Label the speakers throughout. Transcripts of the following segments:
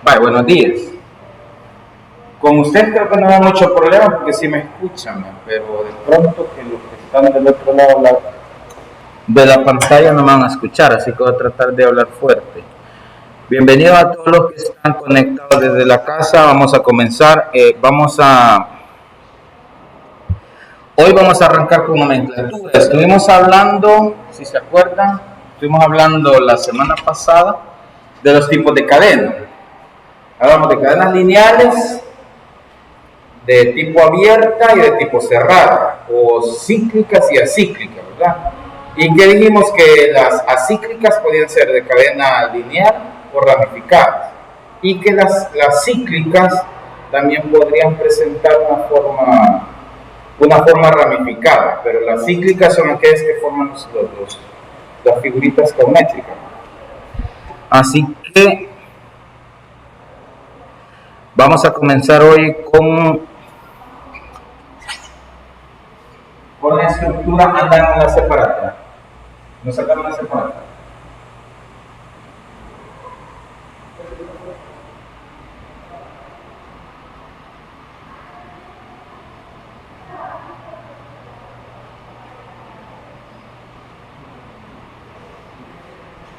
Speaker 1: Vale, buenos días. Con usted creo que no hay mucho problema porque sí me escuchan, ¿no? Pero de pronto que los que están del otro lado de la pantalla no me van a escuchar, así que voy a tratar de hablar fuerte. Bienvenidos a todos los que están conectados desde la casa. Vamos a comenzar. Hoy vamos a arrancar con nomenclatura. Estuvimos hablando, si se acuerdan, la semana pasada de los tipos de cadenas. Hablamos de cadenas lineales, de tipo abierta y de tipo cerrada, o cíclicas y acíclicas, ¿verdad? Y que dijimos que las acíclicas podían ser de cadena lineal o ramificadas, y que las cíclicas también podrían presentar una forma ramificada, pero las cíclicas son aquellas que forman las figuritas geométricas. Así que vamos a comenzar hoy con la estructura andando en la separata. Nos sacaron la separata.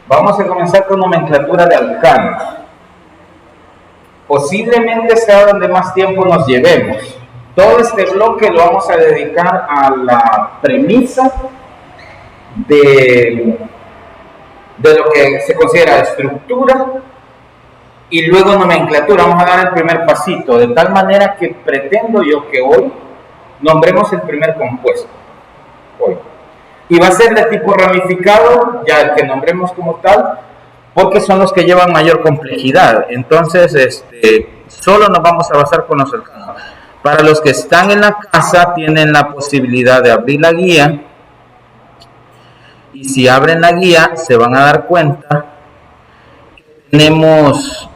Speaker 1: Vamos a comenzar con nomenclatura de alcanos. Posiblemente sea donde más tiempo nos llevemos. Todo este bloque lo vamos a dedicar a la premisa de lo que se considera estructura y luego nomenclatura. Vamos a dar el primer pasito, de tal manera que pretendo yo que hoy nombremos el primer compuesto. Hoy. Y va a ser de tipo ramificado, ya el que nombremos como tal, porque son los que llevan mayor complejidad. Entonces, solo nos vamos a basar con los alcanos. Para los que están en la casa, tienen la posibilidad de abrir la guía, y si abren la guía, se van a dar cuenta que tenemos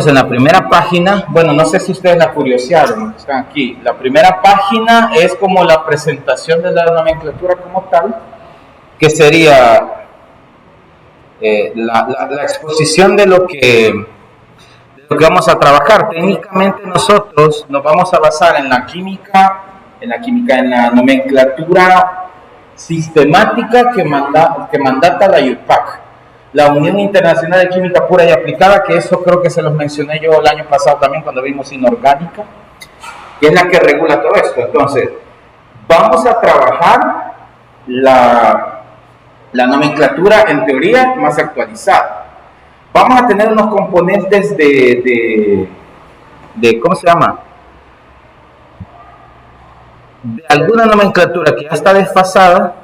Speaker 1: en la primera página, bueno, no sé si ustedes la curiosearon, están aquí, la primera página es como la presentación de la nomenclatura como tal, que sería la exposición de lo que vamos a trabajar. Técnicamente nosotros nos vamos a basar en la nomenclatura sistemática que mandata la UPAC, la Unión Internacional de Química Pura y Aplicada, que eso creo que se los mencioné yo el año pasado también cuando vimos inorgánica, que es la que regula todo esto. Entonces, vamos a trabajar la nomenclatura en teoría más actualizada. Vamos a tener unos componentes de ¿cómo se llama? De alguna nomenclatura que ya está desfasada,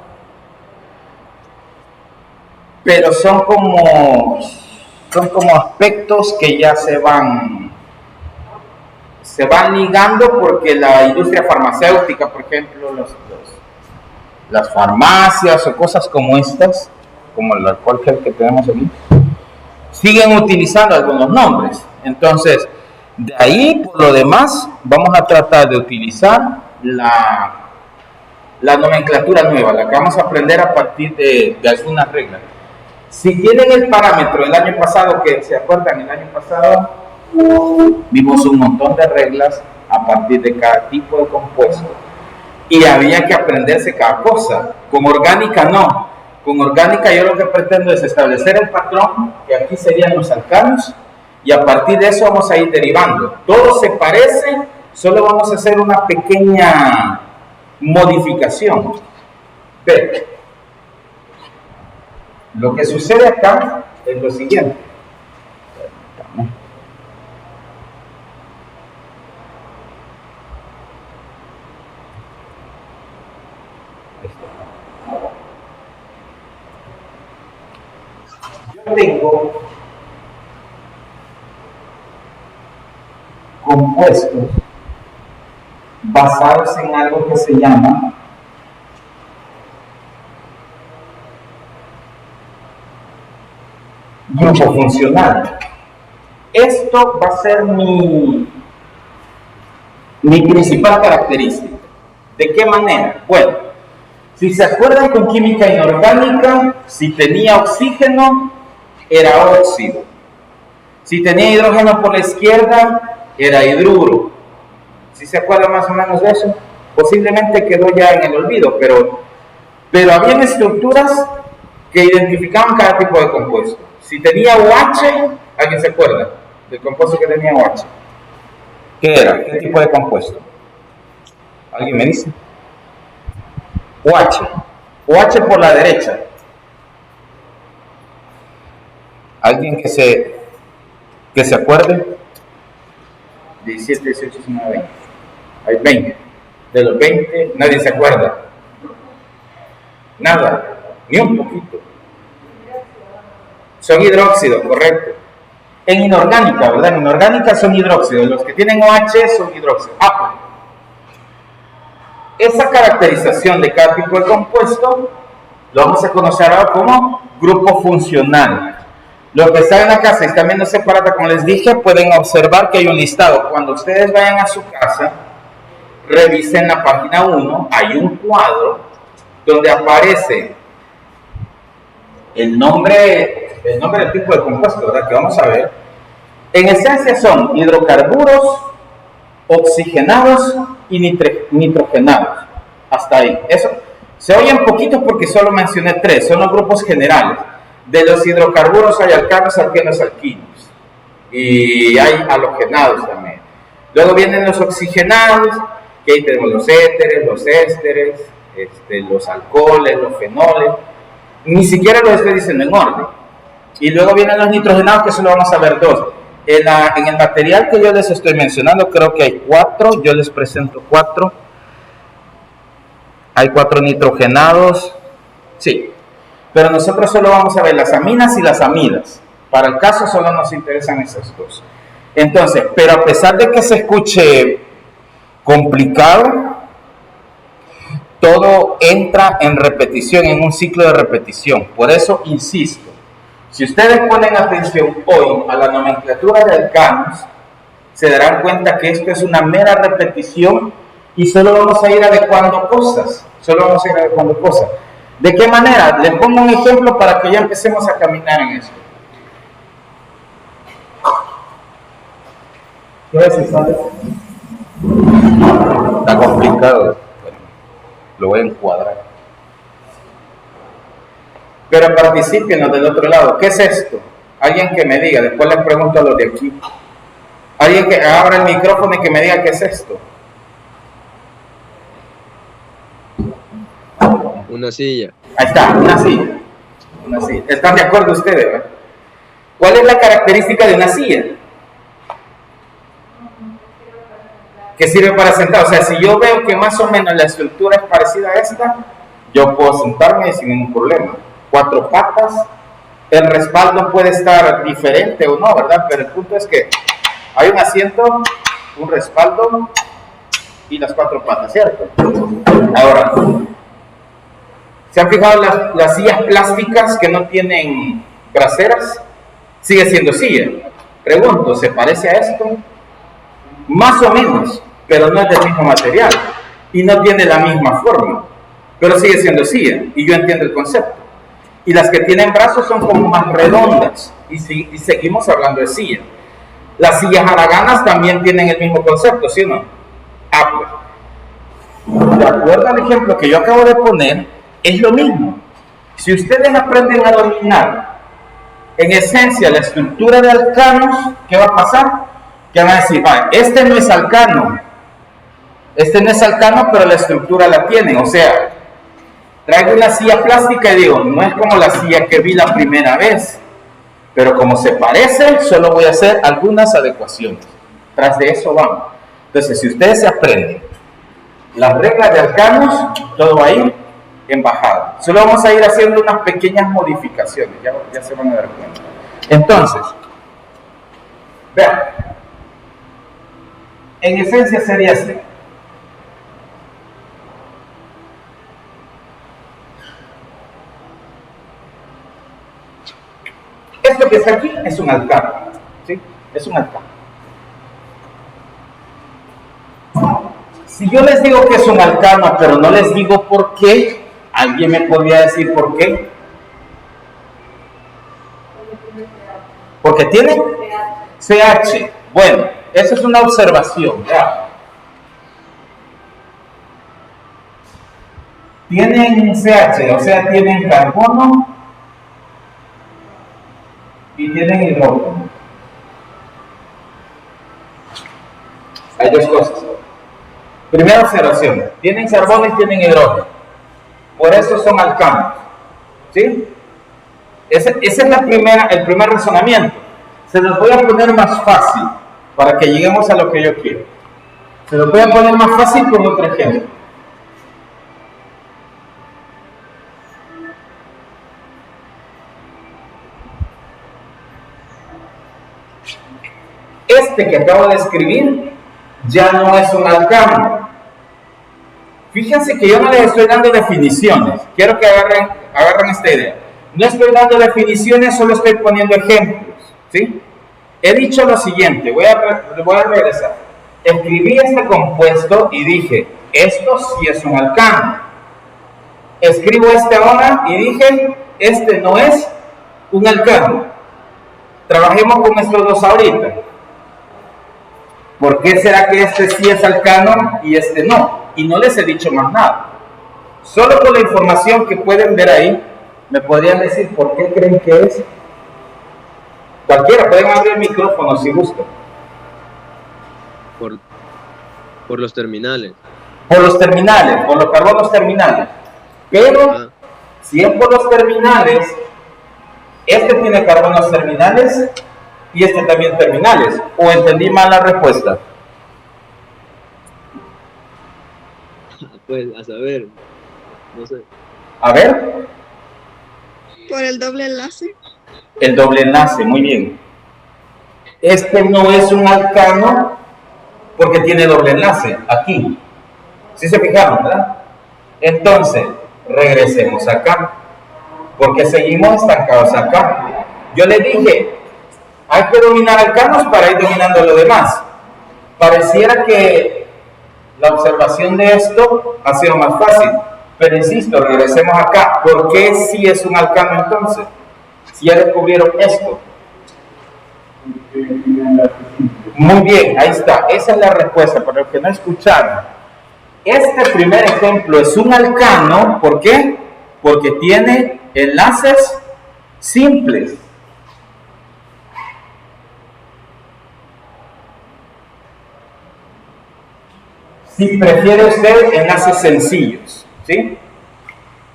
Speaker 1: pero son como aspectos que ya se van ligando, porque la industria farmacéutica, por ejemplo, las farmacias o cosas como estas, como el alcohol que tenemos aquí, siguen utilizando algunos nombres. Entonces, de ahí, por lo demás, vamos a tratar de utilizar la nomenclatura nueva, la que vamos a aprender a partir de algunas reglas. Si tienen el parámetro del año pasado, que se acuerdan, el año pasado vimos un montón de reglas a partir de cada tipo de compuesto y había que aprenderse cada cosa. Con orgánica no. Con orgánica yo lo que pretendo es establecer el patrón, que aquí serían los alcanos, y a partir de eso vamos a ir derivando. Todo se parece, solo vamos a hacer una pequeña modificación. Pero lo que sucede acá es lo siguiente. Yo tengo compuestos basados en algo que se llama grupo funcional. Esto va a ser mi mi principal característica. ¿De qué manera? Bueno, si se acuerdan con química inorgánica, si tenía oxígeno, era óxido. Si tenía hidrógeno por la izquierda, era hidruro. ¿Sí se acuerdan más o menos de eso? Posiblemente quedó ya en el olvido, pero habían estructuras que identificaban cada tipo de compuesto. Si tenía OH, ¿alguien se acuerda del compuesto que tenía OH? ¿Qué era? ¿Qué tipo de compuesto? ¿Alguien me dice? OH. OH por la derecha. ¿Alguien que se acuerde? 17, 18, 19, 20. Hay 20. De los 20, nadie se acuerda. Nada, ni un poquito. Son hidróxidos, correcto. En inorgánica, ¿verdad? En inorgánica son hidróxidos. Los que tienen OH son hidróxidos. Pues. Esa caracterización de cada tipo de compuesto lo vamos a conocer ahora como grupo funcional. Los que están en la casa y están viendo separada, como les dije, pueden observar que hay un listado. Cuando ustedes vayan a su casa, revisen la página 1, hay un cuadro donde aparece el nombre del tipo de compuesto, ¿verdad? Que vamos a ver. En esencia son hidrocarburos, oxigenados y nitrogenados. Hasta ahí. Eso se oyen poquitos porque solo mencioné 3, son los grupos generales. De los hidrocarburos hay alcanos, alquenos, alquinos. Y hay halogenados también. Luego vienen los oxigenados, que ahí tenemos los éteres, los ésteres, los alcoholes, los fenoles. Ni siquiera lo estoy diciendo en orden. Y luego vienen los nitrogenados, que solo vamos a ver 2. En el material que yo les estoy mencionando, creo que hay 4. Yo les presento 4. Hay 4 nitrogenados. Sí. Pero nosotros solo vamos a ver las aminas y las amidas. Para el caso solo nos interesan esas 2. Entonces, pero a pesar de que se escuche complicado, todo entra en repetición, en un ciclo de repetición. Por eso insisto, si ustedes ponen atención hoy a la nomenclatura de alcanos, se darán cuenta que esto es una mera repetición y solo vamos a ir adecuando cosas. ¿De qué manera? Les pongo un ejemplo para que ya empecemos a caminar en esto. ¿Qué ves, está complicado. Bueno, lo voy a encuadrar. Pero participen del otro lado. ¿Qué es esto? Alguien que me diga, después les pregunto a los de aquí. Alguien que abra el micrófono y que me diga qué es esto.
Speaker 2: Una silla.
Speaker 1: Ahí está, una silla. ¿Están de acuerdo ustedes, verdad? ¿Cuál es la característica de una silla? Que sirve para sentar. O sea, si yo veo que más o menos la estructura es parecida a esta, yo puedo sentarme sin ningún problema. 4 patas. El respaldo puede estar diferente o no, ¿verdad? Pero el punto es que hay un asiento, un respaldo y las 4 patas, ¿cierto? Ahora, ¿se han fijado las sillas plásticas que no tienen braseras? Sigue siendo silla. Pregunto, ¿se parece a esto? Más o menos, pero no es del mismo material y no tiene la misma forma, pero sigue siendo silla y yo entiendo el concepto. Y las que tienen brazos son como más redondas y seguimos hablando de silla. Las sillas haraganas también tienen el mismo concepto, ¿sí o no? Pues, de acuerdo al ejemplo que yo acabo de poner, es lo mismo. Si ustedes aprenden a dominar en esencia la estructura de alcanos, ¿qué va a pasar? Que van a decir, este no es alcano, pero la estructura la tienen. O sea, traigo una silla plástica y digo, no es como la silla que vi la primera vez, pero como se parece, solo voy a hacer algunas adecuaciones. Tras de eso vamos. Entonces, si ustedes se aprenden las reglas de alcanos, todo va a ir en bajada. Solo vamos a ir haciendo unas pequeñas modificaciones, ya se van a dar cuenta. Entonces, vean, en esencia sería así. Esto que está aquí es un alcano, ¿sí? Es un alcano. Si yo les digo que es un alcano, pero no les digo por qué, ¿alguien me podría decir por qué? Porque tiene CH. Bueno, esa es una observación. ¿Ya? Tienen CH, o sea, tienen carbono y tienen hidrógeno. Hay dos cosas. Primera observación, tienen carbono y tienen hidrógeno. Por eso son alcanos. ¿Sí? Ese es el primer razonamiento. Se los voy a poner más fácil para que lleguemos a lo que yo quiero. Se los voy a poner más fácil con otro ejemplo. Este que acabo de escribir ya no es un alcano. Fíjense que yo no les estoy dando definiciones. Quiero que agarren esta idea. No estoy dando definiciones, solo estoy poniendo ejemplos. ¿Sí? He dicho lo siguiente, voy a regresar. Escribí este compuesto y dije, esto sí es un alcano. Escribo este ahora y dije, este no es un alcano. Trabajemos con estos dos ahorita. ¿Por qué será que este sí es alcano y este no? Y no les he dicho más nada. Solo con la información que pueden ver ahí, me podrían decir por qué creen que es. Cualquiera, pueden abrir el micrófono si gustan.
Speaker 2: Por los terminales.
Speaker 1: Por los terminales, por los carbonos terminales. Pero, si es por los terminales, este tiene carbonos terminales y este también terminales. ¿O entendí mal la respuesta?
Speaker 2: Pues, a saber, no sé.
Speaker 1: A ver.
Speaker 3: Por el doble enlace.
Speaker 1: El doble enlace, muy bien. Este no es un alcano porque tiene doble enlace aquí. ¿Sí se fijaron, verdad? Entonces, regresemos acá. Porque seguimos estancados acá. Yo les dije, hay que dominar alcanos para ir dominando lo demás. Pareciera que la observación de esto ha sido más fácil. Pero insisto, regresemos acá. ¿Por qué sí es un alcano entonces? Si ya descubrieron esto. Muy bien, ahí está. Esa es la respuesta para los que no escucharon. Este primer ejemplo es un alcano. ¿Por qué? Porque tiene enlaces simples. Si prefiere usted, enlaces sencillos. ¿Sí?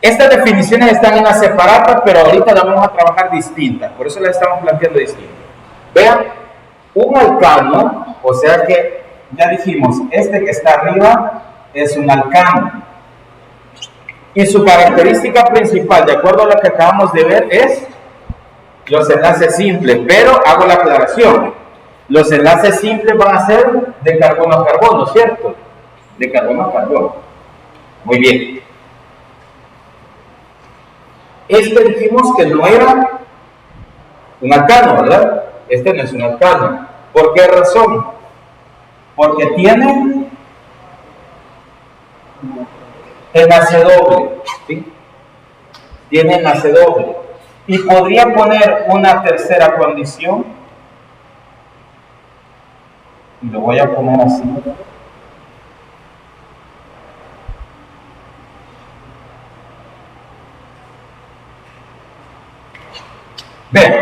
Speaker 1: Estas definiciones están en la separata, pero ahorita las vamos a trabajar distintas, por eso las estamos planteando distintas. Vean, un alcano, o sea que ya dijimos, este que está arriba es un alcano. Y su característica principal, de acuerdo a lo que acabamos de ver, es los enlaces simples, pero hago la aclaración. Los enlaces simples van a ser de carbono a carbono, ¿cierto? De carbono a carbono. Muy bien. Este dijimos que no era un alcano, ¿verdad? Este no es un alcano. ¿Por qué razón? Porque tiene enlace doble, ¿sí? Tiene enlace doble. Y podría poner una tercera condición. Y lo voy a poner así. Vean,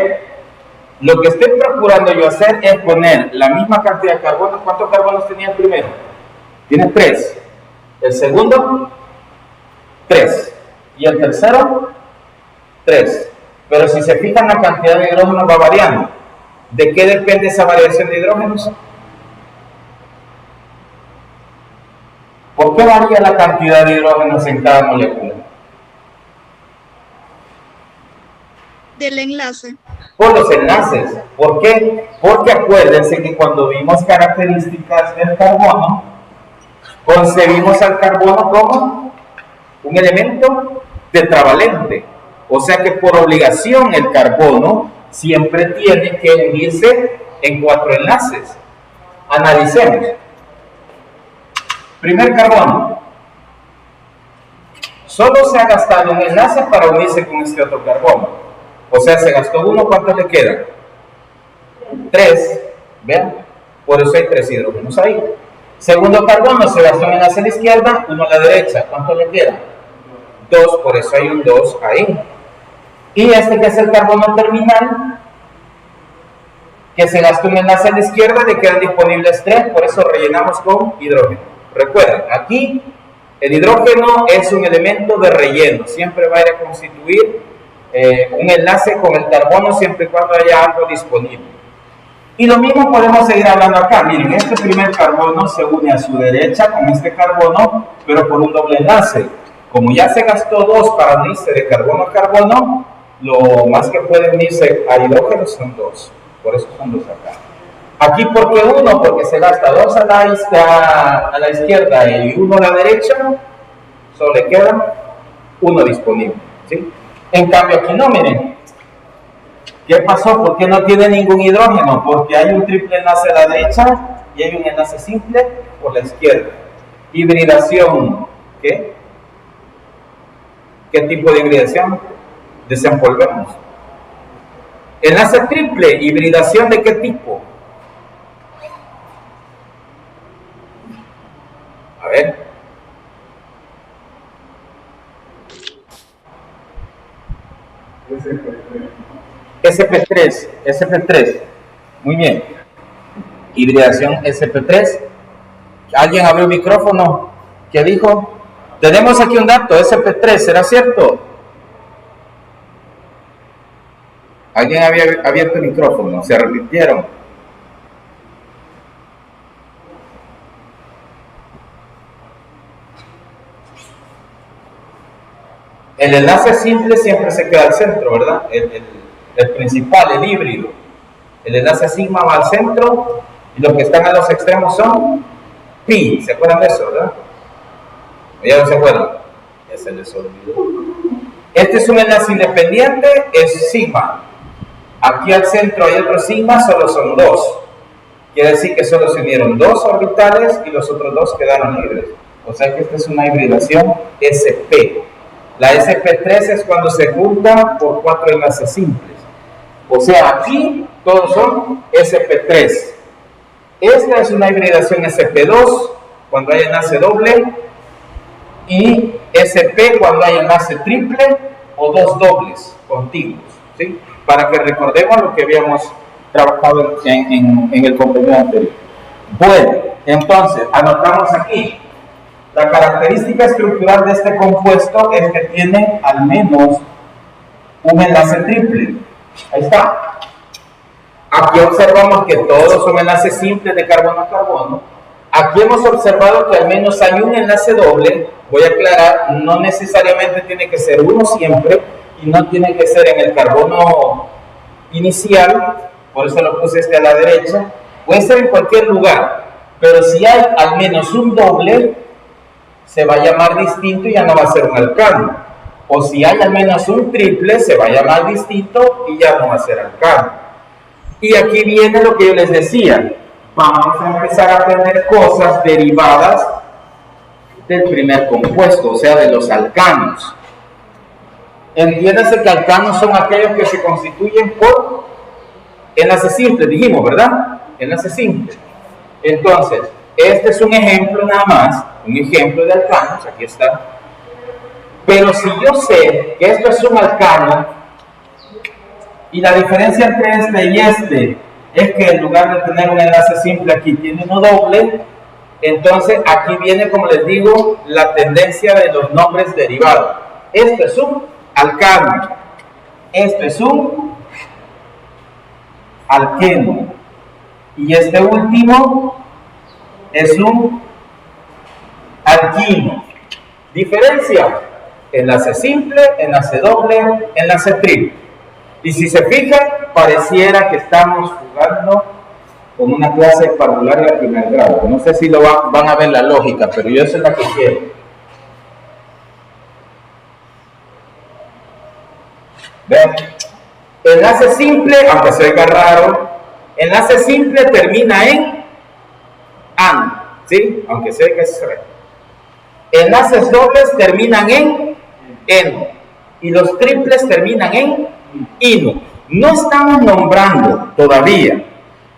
Speaker 1: lo que estoy procurando yo hacer es poner la misma cantidad de carbonos. ¿Cuántos carbonos tenía el primero? Tiene 3. El segundo, 3. Y el tercero, 3. Pero si se fijan, la cantidad de hidrógenos va variando. ¿De qué depende esa variación de hidrógenos? ¿Por qué varía la cantidad de hidrógenos en cada molécula?
Speaker 3: Del enlace.
Speaker 1: Por los enlaces. ¿Por qué? Porque acuérdense que cuando vimos características del carbono, concebimos al carbono como un elemento tetravalente. O sea que por obligación el carbono siempre tiene que unirse en 4 enlaces. Analicemos. Primer carbono. Solo se ha gastado un enlace para unirse con este otro carbono. O sea, se gastó uno, ¿cuántos le quedan? 3. Vean, por eso hay 3 hidrógenos ahí. Segundo carbono, se gastó un enlace a la izquierda, uno a la derecha. ¿Cuántos le quedan? 2, por eso hay un 2 ahí. Y este que es el carbono terminal, que se gastó un enlace a la izquierda, le quedan disponibles 3, por eso rellenamos con hidrógeno. Recuerden, aquí el hidrógeno es un elemento de relleno, siempre va a ir a constituir un enlace con el carbono siempre y cuando haya algo disponible. Y lo mismo podemos seguir hablando acá. Miren, este primer carbono se une a su derecha con este carbono, pero por un doble enlace. Como ya se gastó 2 para unirse de carbono a carbono, lo más que puede unirse a hidrógeno son 2. Por eso son 2 acá. Aquí, ¿por qué 1? Porque se gasta 2 a la izquierda y 1 a la derecha, solo le queda 1 disponible, ¿sí? En cambio aquí no, miren. ¿Qué pasó? ¿Por qué no tiene ningún hidrógeno? Porque hay un triple enlace a la derecha y hay un enlace simple por la izquierda. Hibridación, ¿qué? ¿Qué tipo de hibridación? Desempolvemos. Enlace triple, hibridación ¿de qué tipo? A ver. SP3. Muy bien. Hibridación SP3. ¿Alguien abrió el micrófono? ¿Qué dijo? Tenemos aquí un dato, SP3, ¿será cierto? ¿Alguien había abierto el micrófono? ¿Se arrepintieron? El enlace simple siempre se queda al centro, ¿verdad? El principal, el híbrido. El enlace sigma va al centro y los que están a los extremos son pi. ¿Se acuerdan de eso, verdad? ¿Ya no se acuerdan? Ya se les olvidó. Este es un enlace independiente, es sigma. Aquí al centro hay otro sigma, solo son 2. Quiere decir que solo se unieron 2 orbitales y los otros 2 quedaron libres. O sea que esta es una hibridación SP. La SP3 es cuando se juntan por 4 enlaces simples. O sea, aquí todos son SP3. Esta es una hibridación SP2 cuando hay enlace doble y SP cuando hay enlace triple o 2 dobles contiguos, ¿sí? Para que recordemos lo que habíamos trabajado en el contenido anterior. Bueno, entonces, anotamos aquí. La característica estructural de este compuesto es que tiene al menos un enlace triple. Ahí está. Aquí observamos que todos son enlaces simples de carbono a carbono. Aquí hemos observado que al menos hay un enlace doble. Voy a aclarar, no necesariamente tiene que ser uno siempre y no tiene que ser en el carbono inicial, por eso lo puse a la derecha. Puede ser en cualquier lugar, pero si hay al menos un doble, se va a llamar distinto y ya no va a ser un alcano. O si hay al menos un triple, se va a llamar distinto y ya no va a ser alcano. Y aquí viene lo que yo les decía. Vamos a empezar a aprender cosas derivadas del primer compuesto, o sea, de los alcanos. Entiéndase que alcanos son aquellos que se constituyen por enlaces simples, dijimos, ¿verdad? Enlaces simples. Entonces, este es un ejemplo nada más, un ejemplo de alcanos, aquí está. Pero si yo sé que esto es un alcano, y la diferencia entre este y este es que en lugar de tener un enlace simple aquí tiene uno doble, entonces aquí viene, como les digo, la tendencia de los nombres derivados. Este es un alcano, este es un alqueno, y este último es un alquino. Diferencia: enlace simple, enlace doble, enlace triple. Y si se fijan, pareciera que estamos jugando con una clase de parvularia de primer grado. No sé si lo van a ver la lógica, pero yo esa es la que quiero. ¿Ven? Enlace simple, aunque se oiga raro, enlace simple termina en AN, ¿sí? Aunque sé que es re. Enlaces dobles terminan en eno y los triples terminan en ino. No estamos nombrando todavía,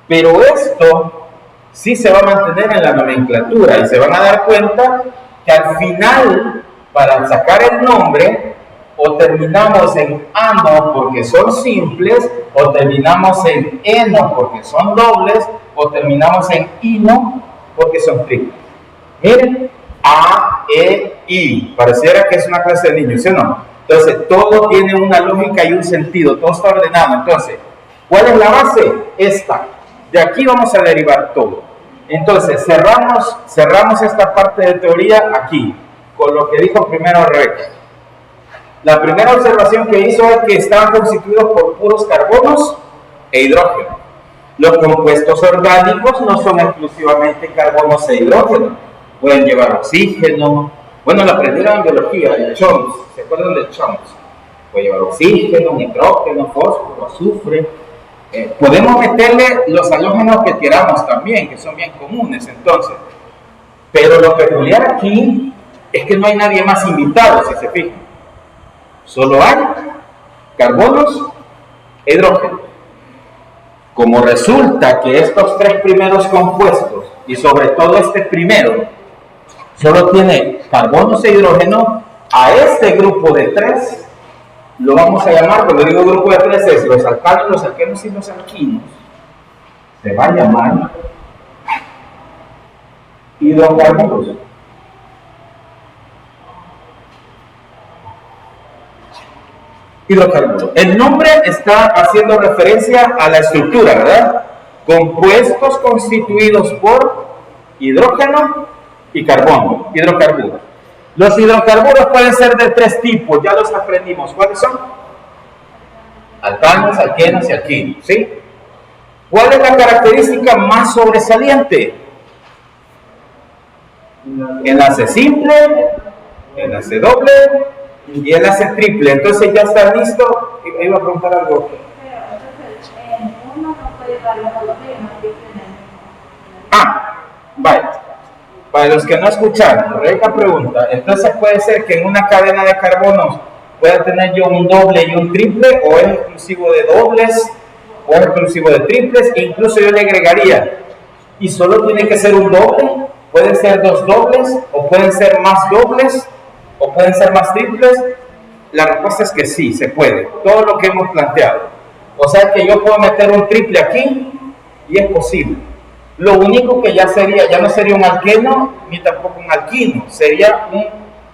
Speaker 1: pero esto sí se va a mantener en la nomenclatura y se van a dar cuenta que al final, para sacar el nombre, o terminamos en ano porque son simples, o terminamos en eno porque son dobles, o terminamos en ino porque son triples. Miren, A, E, I. Pareciera que es una clase de niños, ¿sí o no? Entonces, todo tiene una lógica y un sentido, todo está ordenado. Entonces, ¿cuál es la base? Esta. De aquí vamos a derivar todo. Entonces, cerramos esta parte de teoría aquí, con lo que dijo primero Rebeca. La primera observación que hizo es que estaban constituidos por puros carbonos e hidrógeno. Los compuestos orgánicos no son exclusivamente carbonos e hidrógeno. Pueden llevar oxígeno. Bueno, lo aprendieron en biología, el CHOMS. ¿Se acuerdan del CHOMS? Puede llevar oxígeno, nitrógeno, fósforo, azufre. Podemos meterle los halógenos que queramos también, que son bien comunes, entonces. Pero lo peculiar aquí es que no hay nadie más invitado, si se fijan. Solo hay carbonos e hidrógeno. Como resulta que estos tres primeros compuestos, y sobre todo este primero, solo tiene carbonos e hidrógeno, a este grupo de tres lo vamos a llamar, cuando digo grupo de tres, es los alcanos, los alquenos y los alquinos. Se va a llamar hidrocarburos. Hidrocarburos. El nombre está haciendo referencia a la estructura, ¿verdad? Compuestos constituidos por hidrógeno y carbono, hidrocarburos. Los hidrocarburos pueden ser de tres tipos, ya los aprendimos. ¿Cuáles son? Alcanos, alquenos y alquinos, ¿sí? ¿Cuál es la característica más sobresaliente? Enlace simple, enlace doble y enlace triple. Entonces ya está listo. Iba a preguntar algo. Vale. Para los que no escucharon, Rebeca pregunta, entonces puede ser que en una cadena de carbonos pueda tener yo un doble y un triple, o es exclusivo de dobles, o es exclusivo de triples, e incluso yo le agregaría, y solo tiene que ser un doble, pueden ser dos dobles, o pueden ser más dobles, o pueden ser más triples. La respuesta es que sí, se puede, todo lo que hemos planteado. O sea que yo puedo meter un triple aquí, y es posible. Lo único que ya no sería un alqueno, ni tampoco un alquino, sería un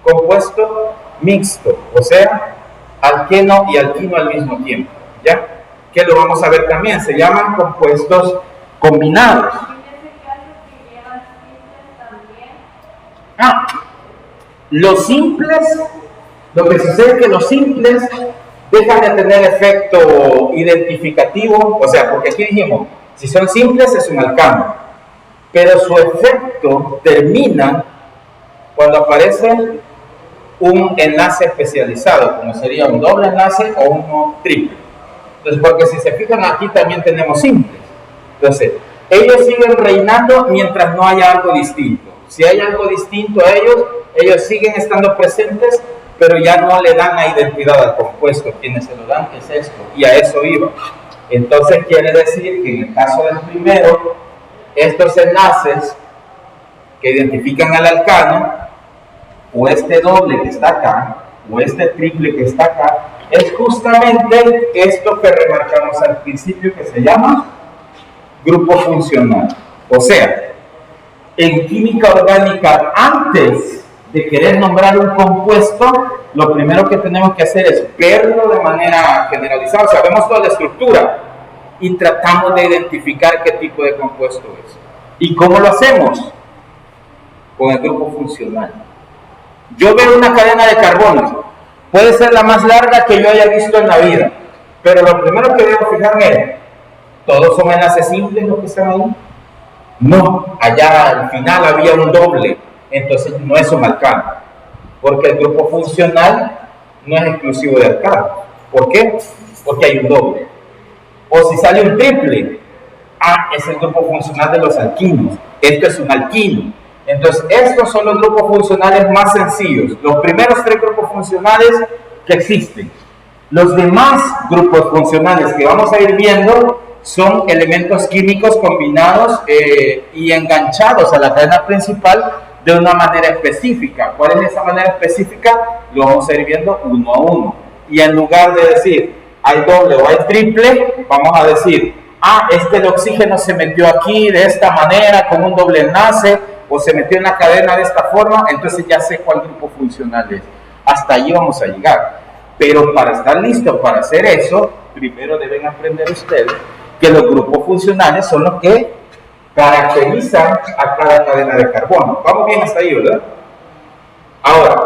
Speaker 1: compuesto mixto, o sea, alqueno y alquino al mismo tiempo, ¿ya? Que lo vamos a ver también, se llaman compuestos combinados. Los simples, lo que sucede es que los simples dejan de tener efecto identificativo, o sea, porque aquí dijimos, si son simples es un alcano, pero su efecto termina cuando aparece un enlace especializado, como sería un doble enlace o uno triple. Entonces, porque si se fijan aquí también tenemos simples. Entonces, ellos siguen reinando mientras no haya algo distinto. Si hay algo distinto a ellos, ellos siguen estando presentes, pero ya no le dan la identidad al compuesto. Quienes se lo dan es esto, y a eso iba. Entonces quiere decir que en el caso del primero, estos enlaces que identifican al alcano, o este doble que está acá, o este triple que está acá, es justamente esto que remarcamos al principio, que se llama grupo funcional. O sea, en química orgánica, antes de querer nombrar un compuesto, lo primero que tenemos que hacer es verlo de manera generalizada. Sabemos toda la estructura y tratamos de identificar qué tipo de compuesto es. ¿Y cómo lo hacemos? Con el grupo funcional. Yo veo una cadena de carbonos, puede ser la más larga que yo haya visto en la vida, pero lo primero que debo fijarme es, ¿todos son enlaces simples los que están ahí? No, allá al final había un doble, entonces no es un alcano, porque el grupo funcional no es exclusivo de alcanos. ¿Por qué? Porque hay un doble. O si sale un triple, es el grupo funcional de los alquinos. Esto es un alquino. Entonces, estos son los grupos funcionales más sencillos, los primeros 3 grupos funcionales que existen. Los demás grupos funcionales que vamos a ir viendo son elementos químicos combinados y enganchados a la cadena principal de una manera específica. ¿Cuál es esa manera específica? Lo vamos a ir viendo uno a uno. Y en lugar de decir hay doble o hay triple, vamos a decir, es que el oxígeno se metió aquí de esta manera con un doble enlace, o se metió en la cadena de esta forma, entonces ya sé cuál grupo funcional es. Hasta allí vamos a llegar. Pero para estar listos para hacer eso, primero deben aprender ustedes que los grupos funcionales son los que caracterizan a cada cadena de carbono. Vamos bien hasta ahí, ¿verdad? Ahora,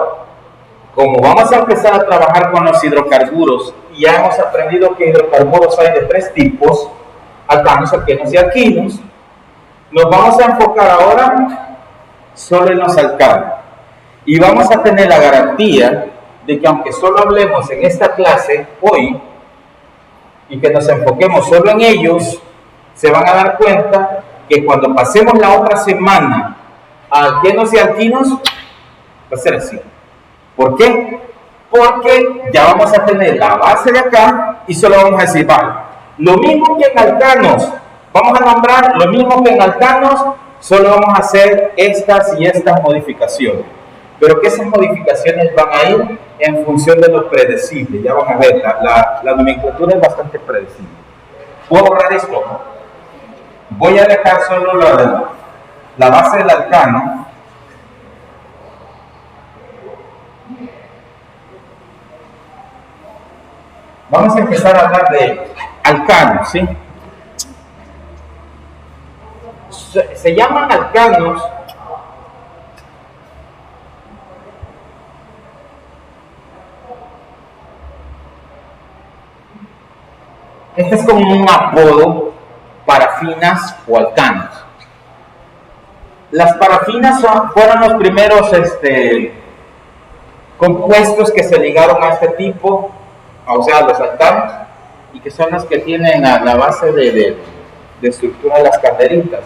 Speaker 1: como vamos a empezar a trabajar con los hidrocarburos y ya hemos aprendido que hidrocarburos hay de 3 tipos, alcanos, alquenos y alquinos, nos vamos a enfocar ahora solo en los alcanos. Y vamos a tener la garantía de que aunque solo hablemos en esta clase hoy y que nos enfoquemos solo en ellos, se van a dar cuenta que cuando pasemos la otra semana a alquenos y alquinos, va a ser así. ¿Por qué? Porque ya vamos a tener la base de acá y solo vamos a decir, vale, lo mismo que en alcanos, vamos a nombrar lo mismo que en alcanos, solo vamos a hacer estas y estas modificaciones. Pero que esas modificaciones van a ir en función de lo predecible. Ya van a ver, la nomenclatura es bastante predecible. ¿Puedo borrar esto? Voy a dejar solo la base del alcano. Vamos a empezar a hablar de alcanos, ¿sí? Se llaman alcanos este es como un apodo, parafinas o alcanos. Las parafinas fueron los primeros compuestos que se ligaron a este tipo, o sea, los alcanos, y que son los que tienen la base de estructura de las calderitas.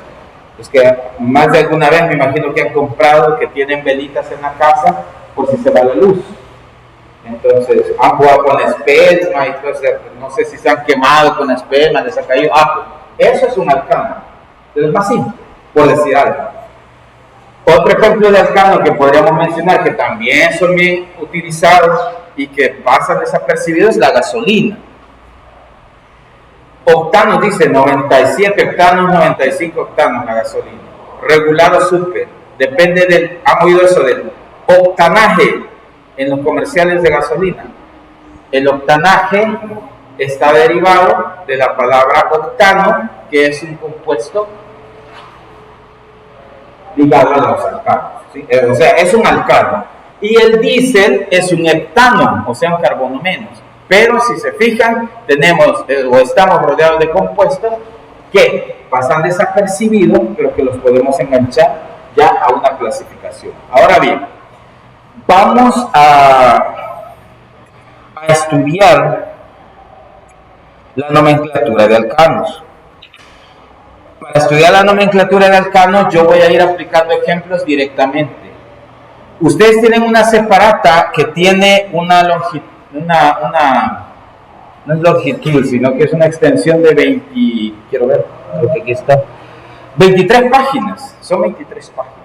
Speaker 1: Los que más de alguna vez me imagino que han comprado, que tienen velitas en la casa por si se va la luz. Entonces, han jugado con espelma, entonces, no sé si se han quemado con espelma, les ha caído ajo. Eso es un alcano. Es más simple, por decir algo. Otro ejemplo de alcano que podríamos mencionar, que también son bien utilizados y que pasan desapercibidos, es la gasolina. Octanos, dice 97 octanos, 95 octanos la gasolina. Regular o super, depende del, ¿han oído eso del octanaje en los comerciales de gasolina? El octanaje está derivado de la palabra octano, que es un compuesto ligado a los alcanos, ¿sí? O sea, es un alcano. Y el diésel es un heptano, o sea, un carbono menos. Pero si se fijan, tenemos o estamos rodeados de compuestos que pasan desapercibidos, pero que los podemos enganchar ya a una clasificación. Ahora bien, vamos a estudiar la nomenclatura de alcanos. Para estudiar la nomenclatura de alcanos, yo voy a ir aplicando ejemplos directamente. Ustedes tienen una separata que tiene una longitud, no es longitud, sino que es una extensión de 20, quiero ver, creo que aquí está, 23 páginas, son 23 páginas.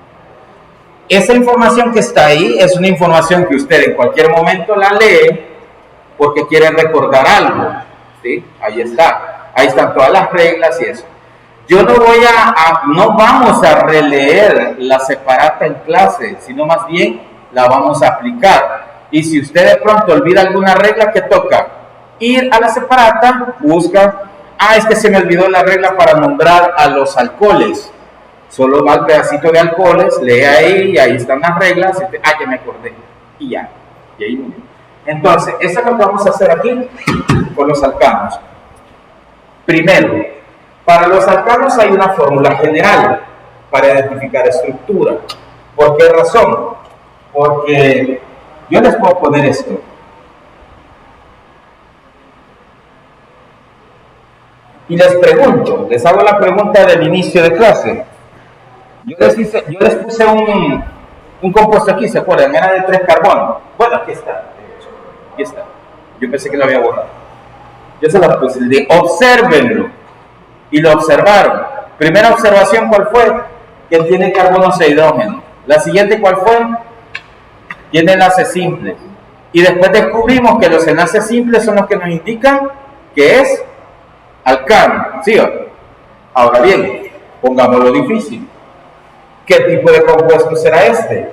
Speaker 1: Esa información que está ahí es una información que usted en cualquier momento la lee porque quiere recordar algo, ¿sí? Ahí está, ahí están todas las reglas y eso. Yo no vamos a releer la separata en clase, sino más bien la vamos a aplicar. Y si usted de pronto olvida alguna regla, ¿qué toca? Ir a la separata, busca, es que se me olvidó la regla para nombrar a los alcoholes. Solo va al pedacito de alcoholes, lee ahí, y ahí están las reglas, y ya me acordé, y ya, y ahí muy bien. Entonces, eso es lo que vamos a hacer aquí con los alcanos. Primero, para los alcanos hay una fórmula general para identificar estructura. ¿Por qué razón? Porque yo les puedo poner esto. Y les pregunto, les hago la pregunta del inicio de clase. Yo les puse un compuesto aquí, ¿se acuerdan? Era de 3 carbonos. Bueno, aquí está, de hecho. Aquí está. Yo pensé que lo había borrado. Yo se lo puse, de obsérvenlo. Y lo observaron. Primera observación, ¿cuál fue? Que tiene carbonos e hidrógeno. La siguiente, ¿cuál fue? Tiene enlaces simples. Y después descubrimos que los enlaces simples son los que nos indican que es alcano. ¿Sí o no? Ahora bien, pongámoslo difícil. ¿Qué tipo de compuesto será este?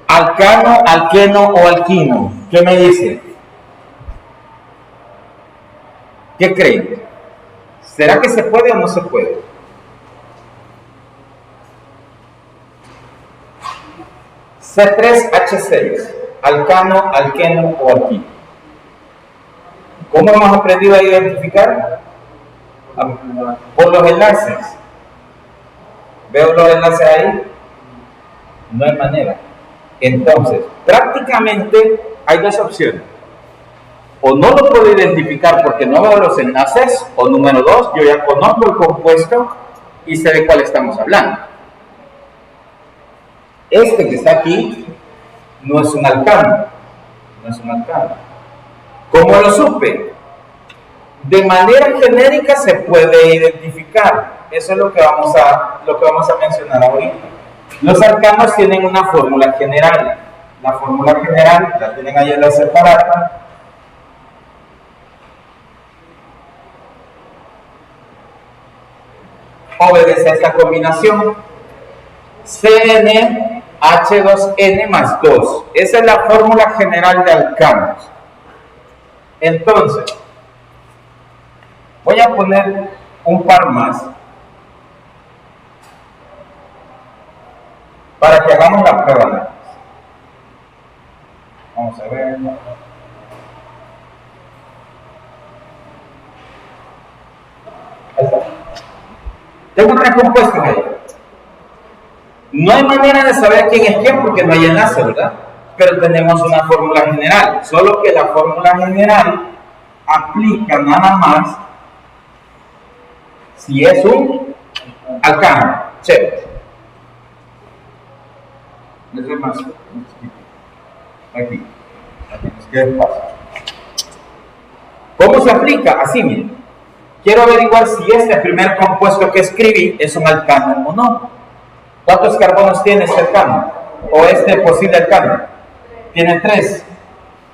Speaker 1: ¿Alcano, alqueno o alquino? ¿Qué me dice? ¿Qué creen? ¿Será que se puede o no se puede? C3H6, alcano, alqueno o alquino. ¿Cómo hemos aprendido a identificar? Por los enlaces. ¿Veo los enlaces ahí? No hay manera. Entonces, prácticamente hay dos opciones. O no lo puedo identificar porque no veo los enlaces, o número 2, yo ya conozco el compuesto y sé de cuál estamos hablando. Este que está aquí no es un alcano. No es un alcano. ¿Cómo lo supe? De manera genérica se puede identificar. Eso es lo que vamos a mencionar ahorita. Los alcanos tienen una fórmula general. La fórmula general la tienen ahí en la separata. Obedece a esta combinación. CnH2n más 2. Esa es la fórmula general de alcanos. Entonces, voy a poner un par más para que hagamos la prueba. Vamos a ver. Ahí está. Tengo 3 compuestos ahí. No hay manera de saber quién es quién porque no hay enlace, ¿verdad? Pero tenemos una fórmula general. Solo que la fórmula general aplica nada más si es un alcano. Chévere. Eso es más. Aquí. ¿Qué pasa? ¿Cómo se aplica? Así, miren. Quiero averiguar si este primer compuesto que escribí es un alcano o no. ¿Cuántos carbonos tiene este alcano? O este posible alcano. Tiene 3.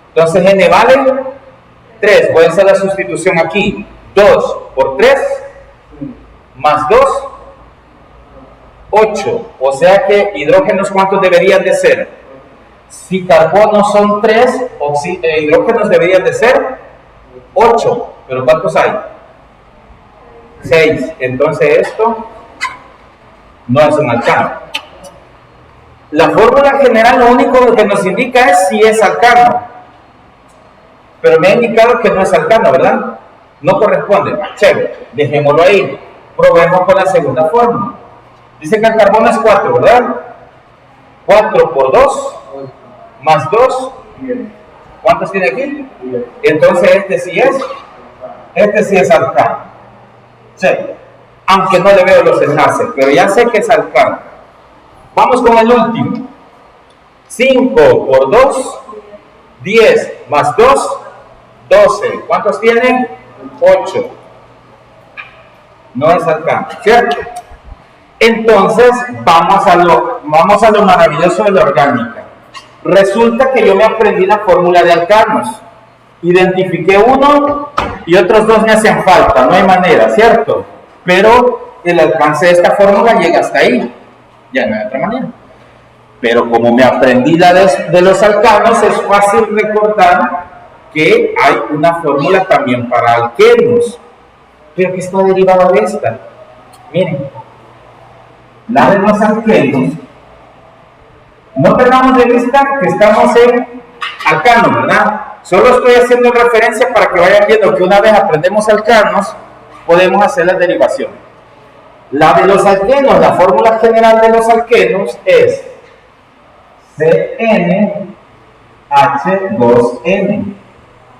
Speaker 1: Entonces N vale 3. Voy a hacer la sustitución aquí. 2 por 3 más 2, 8. O sea que hidrógenos, ¿cuántos deberían de ser? Si carbonos son 3, hidrógenos deberían de ser 8. ¿Pero cuántos hay? 6. Entonces esto no es un alcano. La fórmula general lo único que nos indica es si es alcano. Pero me ha indicado que no es alcano, ¿verdad? No corresponde. Chévere, dejémoslo ahí. Probemos con la segunda fórmula. Dice que el carbono es 4, ¿verdad? 4 por 2 más 2. ¿Cuántos tiene aquí? Entonces este sí es alcano. Chévere. Aunque no le veo los enlaces, pero ya sé que es alcano. Vamos con el último. 5 por 2, 10 más 2, 12. ¿Cuántos tiene? 8. No es alcano, ¿cierto? Entonces, vamos a lo maravilloso de la orgánica. Resulta que yo me aprendí la fórmula de alcanos. Identifiqué uno y otros 2 me hacen falta, no hay manera, ¿cierto? Pero el alcance de esta fórmula llega hasta ahí, ya no hay otra manera. Pero como me aprendí la de los alcanos, es fácil recordar que hay una fórmula también para alquenos, pero que está derivada de esta. Miren, la de los alquenos, no perdamos de vista que estamos en alcano, ¿verdad? Solo estoy haciendo referencia para que vayan viendo que una vez aprendemos alcanos, podemos hacer la derivación. La de los alquenos, la fórmula general de los alquenos es CnH2n.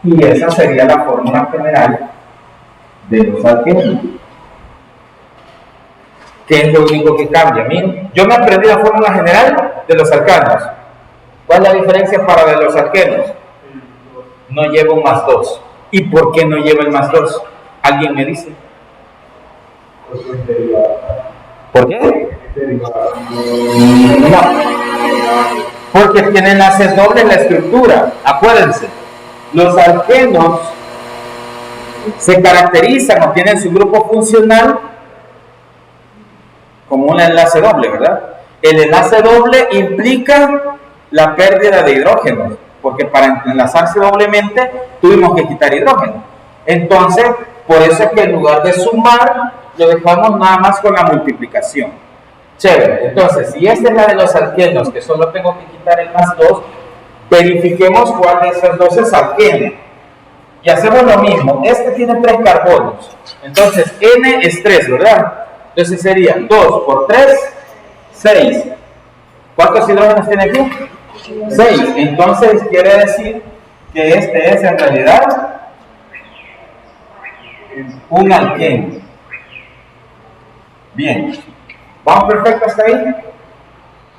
Speaker 1: Y esa sería la fórmula general de los alquenos. ¿Qué es lo único que cambia? Miren, yo me aprendí la fórmula general de los alcanos. ¿Cuál es la diferencia para de los alquenos? No lleva un más 2. ¿Y por qué no lleva el más 2? ¿Alguien me dice? ¿Por qué? No. Porque tienen enlaces dobles en la estructura. Acuérdense, los alquenos se caracterizan o tienen su grupo funcional como un enlace doble, ¿verdad? El enlace doble implica la pérdida de hidrógeno, porque para enlazarse doblemente tuvimos que quitar hidrógeno. Entonces, por eso es que en lugar de sumar, lo dejamos nada más con la multiplicación. Chévere. Entonces, si esta es la de los alquenos, que solo tengo que quitar el más 2, verifiquemos cuál de esos dos es alqueno. Y hacemos lo mismo. Este tiene 3 carbonos. Entonces, N es 3, ¿verdad? Entonces sería 2 por 3, 6. ¿Cuántos hidrógenos tiene aquí? 6. Entonces quiere decir que este es en realidad un alqueno. Bien. ¿Vamos perfecto hasta ahí?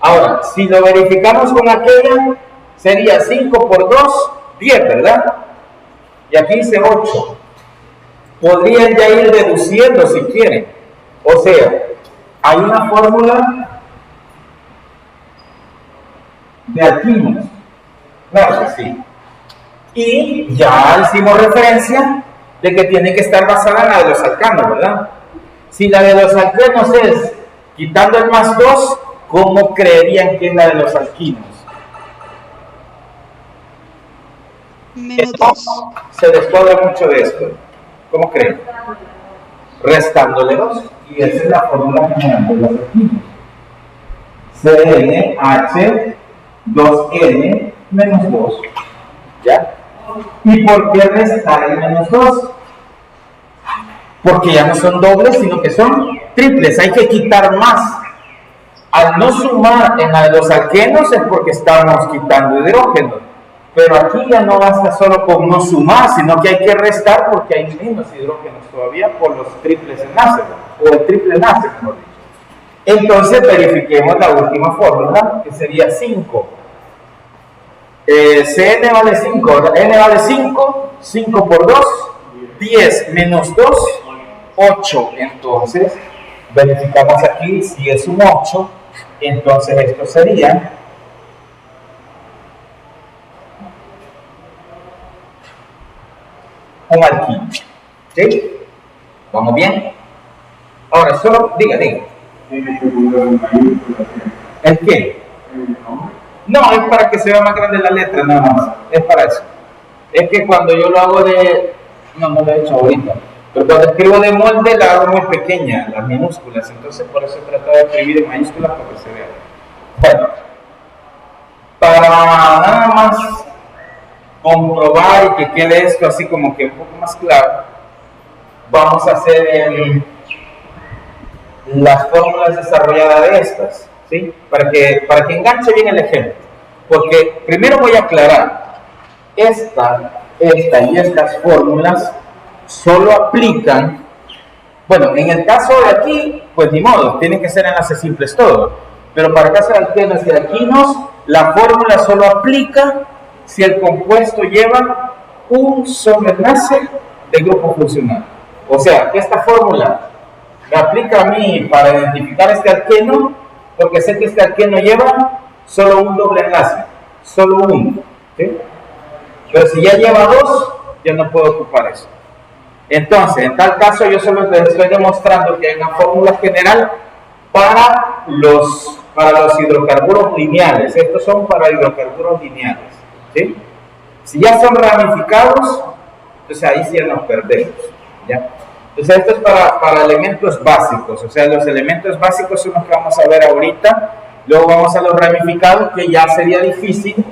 Speaker 1: Ahora, si lo verificamos con aquella, sería 5 por 2, 10, ¿verdad? Y aquí dice 8. Podrían ya ir deduciendo si quieren. O sea, hay una fórmula de alquinos. Claro que sí. Y ya hicimos referencia de que tiene que estar basada en la de los alcanos, ¿verdad? Si la de los alcanos es quitando el más 2, ¿cómo creerían que es la de los alquinos?
Speaker 3: Menos 2.
Speaker 1: Se descuadra mucho de esto. ¿Cómo creen? Restándole 2. Y esa es la fórmula general de los alquinos. CnH 2n menos 2. ¿Ya? ¿Y por qué restar el menos 2? Porque ya no son dobles, sino que son triples. Hay que quitar más. Al no sumar en la de los alquenos es porque estamos quitando hidrógeno. Pero aquí ya no basta solo con no sumar, sino que hay que restar porque hay menos hidrógenos todavía por los triples enlaces, o el triple enlace, mejor dicho. Entonces verifiquemos la última fórmula, que sería 5. Cn vale 5, n vale 5, 5 por 2, 10 menos 2, 8. Entonces, verificamos aquí si es un 8, entonces esto sería un alquino. ¿Sí? ¿Vamos bien? Ahora, solo, diga. ¿El qué? No, es para que se vea más grande la letra, nada más. Es para eso. Es que cuando yo lo hago no lo he hecho ahorita. Pero cuando escribo de molde la hago muy pequeña, las minúsculas. Entonces por eso he tratado de escribir en mayúsculas para que se vea. Bueno, para nada más comprobar y que quede esto así como que un poco más claro, vamos a hacer las fórmulas desarrolladas de estas, ¿sí? Para que enganche bien el ejemplo. Porque primero voy a aclarar, esta y estas fórmulas solo aplican, bueno, en el caso de aquí, pues ni modo, tienen que ser enlaces simples todos, pero para el caso de alquenos y alquinos, la fórmula solo aplica si el compuesto lleva un solo enlace de grupo funcional. O sea, esta fórmula me aplica a mí para identificar este alqueno, porque sé que este alqueno lleva solo un doble enlace, solo uno, ¿sí? Pero si ya lleva 2, ya no puedo ocupar eso. Entonces, en tal caso, yo solo les estoy demostrando que hay una fórmula general para los hidrocarburos lineales. Estos son para hidrocarburos lineales, ¿sí? Si ya son ramificados, entonces ahí sí ya nos perdemos, ¿ya? Entonces esto es para elementos básicos, o sea, los elementos básicos son los que vamos a ver ahorita. Luego vamos a los ramificados, que ya sería difícil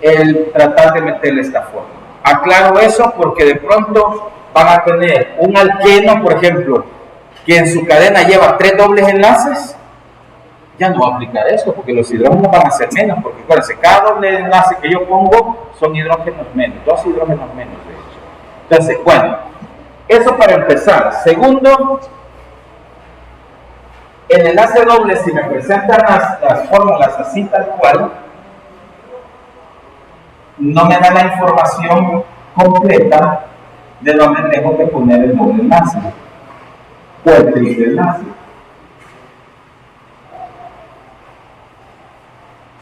Speaker 1: el tratar de meterle esta forma. Aclaro eso porque de pronto van a tener un alqueno, por ejemplo, que en su cadena lleva 3 dobles enlaces. Ya no va a aplicar esto porque los hidrógenos van a ser menos, porque acuérdense, cada doble enlace que yo pongo son hidrógenos menos, 2 hidrógenos menos de hecho. Entonces, bueno, eso para empezar. Segundo, El enlace doble, si me presentan las fórmulas así tal cual, no me da la información completa de donde tengo que poner el doble enlace o el triple enlace.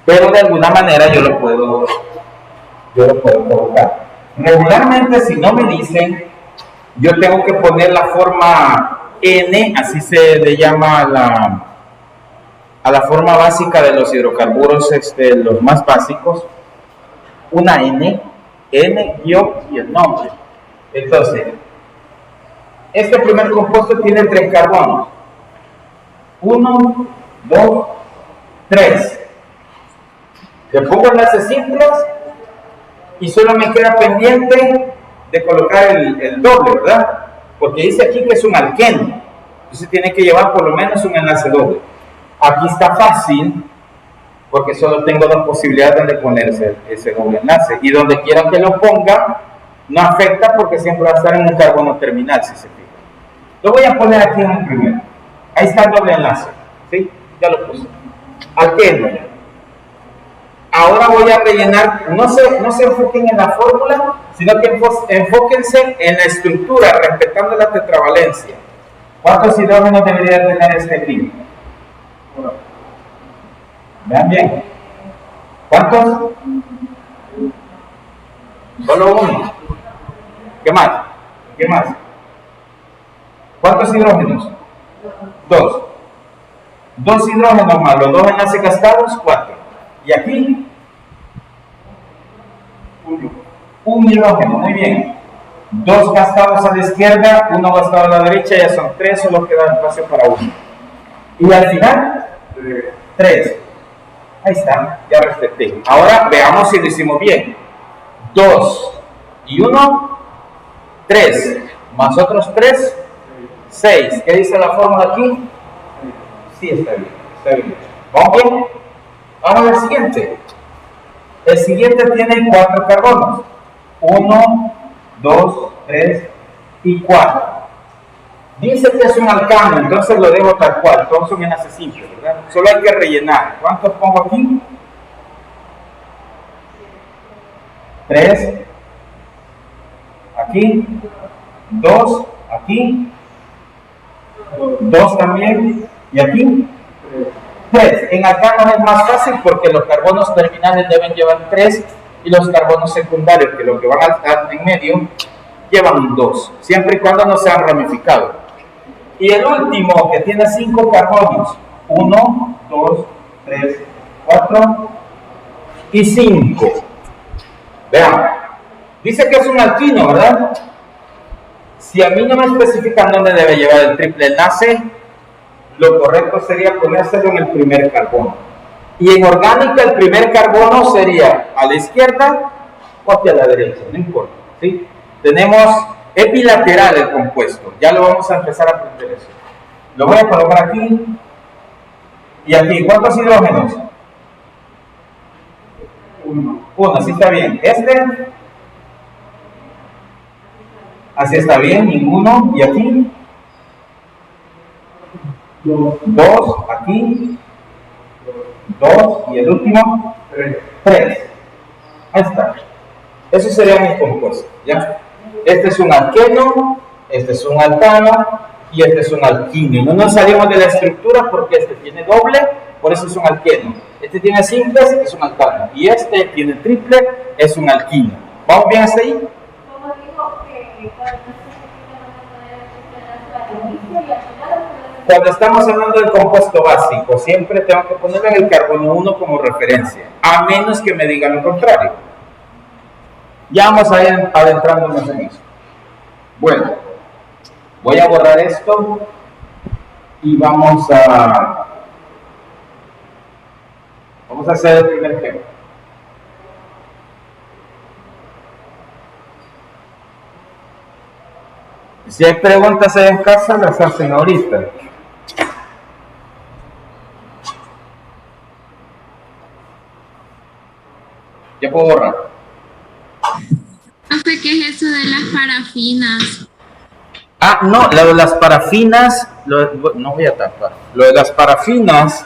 Speaker 1: Pero de alguna manera yo lo puedo colocar. Regularmente, si no me dicen, yo tengo que poner la forma N, así se le llama a la forma básica de los hidrocarburos, los más básicos, una N, guión y el nombre. Entonces, este primer compuesto tiene 3 carbonos. 1, 2, 3. Le pongo enlaces simples y solo me queda pendiente de colocar el doble, ¿verdad? Porque dice aquí que es un alqueno, entonces tiene que llevar por lo menos un enlace doble. Aquí está fácil, porque solo tengo 2 posibilidades de ponerse ese doble enlace, y donde quiera que lo ponga, no afecta porque siempre va a estar en un carbono terminal, si se fija. Lo voy a poner aquí en el primero. Ahí está el doble enlace, ¿sí? Ya lo puse. Alqueno. Ahora voy a rellenar, no se enfoquen en la fórmula, sino que enfóquense en la estructura, respetando la tetravalencia. ¿Cuántos hidrógenos debería tener este clima? Vean bien. ¿Cuántos? Solo uno. ¿Qué más? ¿Qué más? ¿Cuántos hidrógenos? 2. 2 hidrógenos más los 2 enlaces gastados, 4. Y aquí, un hidrógeno, muy bien. 2 gastados a la izquierda, 1 gastado a la derecha, ya son 3, solo queda espacio para 1. Y al final, 3. Ahí está, ya respeté. Ahora veamos si lo hicimos bien. 2 y 1, 3. Más otros 3, 6. ¿Qué dice la fórmula aquí? Sí, está bien, está bien. ¿Vamos bien? Vamos al siguiente. El siguiente tiene 4 carbonos. 1, 2, 3 y 4. Dice que es un alcano, entonces lo dejo tal cual. Todos son enlaces simples, ¿verdad? Solo hay que rellenar. ¿Cuántos pongo aquí? 3. Aquí. 2. Aquí. 2 también. Y aquí. 3. En alcanos es más fácil porque los carbonos terminales deben llevar 3 y los carbonos secundarios, que los que van en medio, llevan 2, siempre y cuando no sean ramificados. Y el último, que tiene 5 carbonos, 1, 2, 3, 4 y 5. Vean, dice que es un alquino, ¿verdad? Si a mí no me especifican dónde debe llevar el triple enlace, lo correcto sería ponérselo en el primer carbono. Y en orgánica el primer carbono sería a la izquierda o hacia la derecha, no importa, ¿sí? Tenemos, es bilateral el compuesto, ya lo vamos a empezar a aprender eso. Lo voy a colocar aquí y aquí. ¿Cuántos hidrógenos? 1, así está bien. Así está bien, ninguno. Y aquí 2, aquí 2 y el último 3. Ahí está. Eso sería mi compuesto, ¿ya? Este es un alqueno, este es un alcano y este es un alquino. Y no nos salimos de la estructura porque este tiene doble, por eso es un alqueno. Este tiene simples, es un alcano. Y este tiene triple, es un alquino. ¿Vamos bien hasta ahí?
Speaker 4: Como digo, que cuando
Speaker 1: Cuando estamos hablando del compuesto básico, siempre tengo que ponerle el carbono 1 como referencia, a menos que me digan lo contrario. Ya vamos a ir adentrándonos en eso. Bueno, voy a borrar esto y vamos a hacer el primer ejemplo. Si hay preguntas ahí en casa, las hacen ahorita. Ya puedo borrar.
Speaker 5: Profe, ¿qué es eso de las parafinas?
Speaker 1: Ah, no, lo de las parafinas no voy a tapar. Lo de las parafinas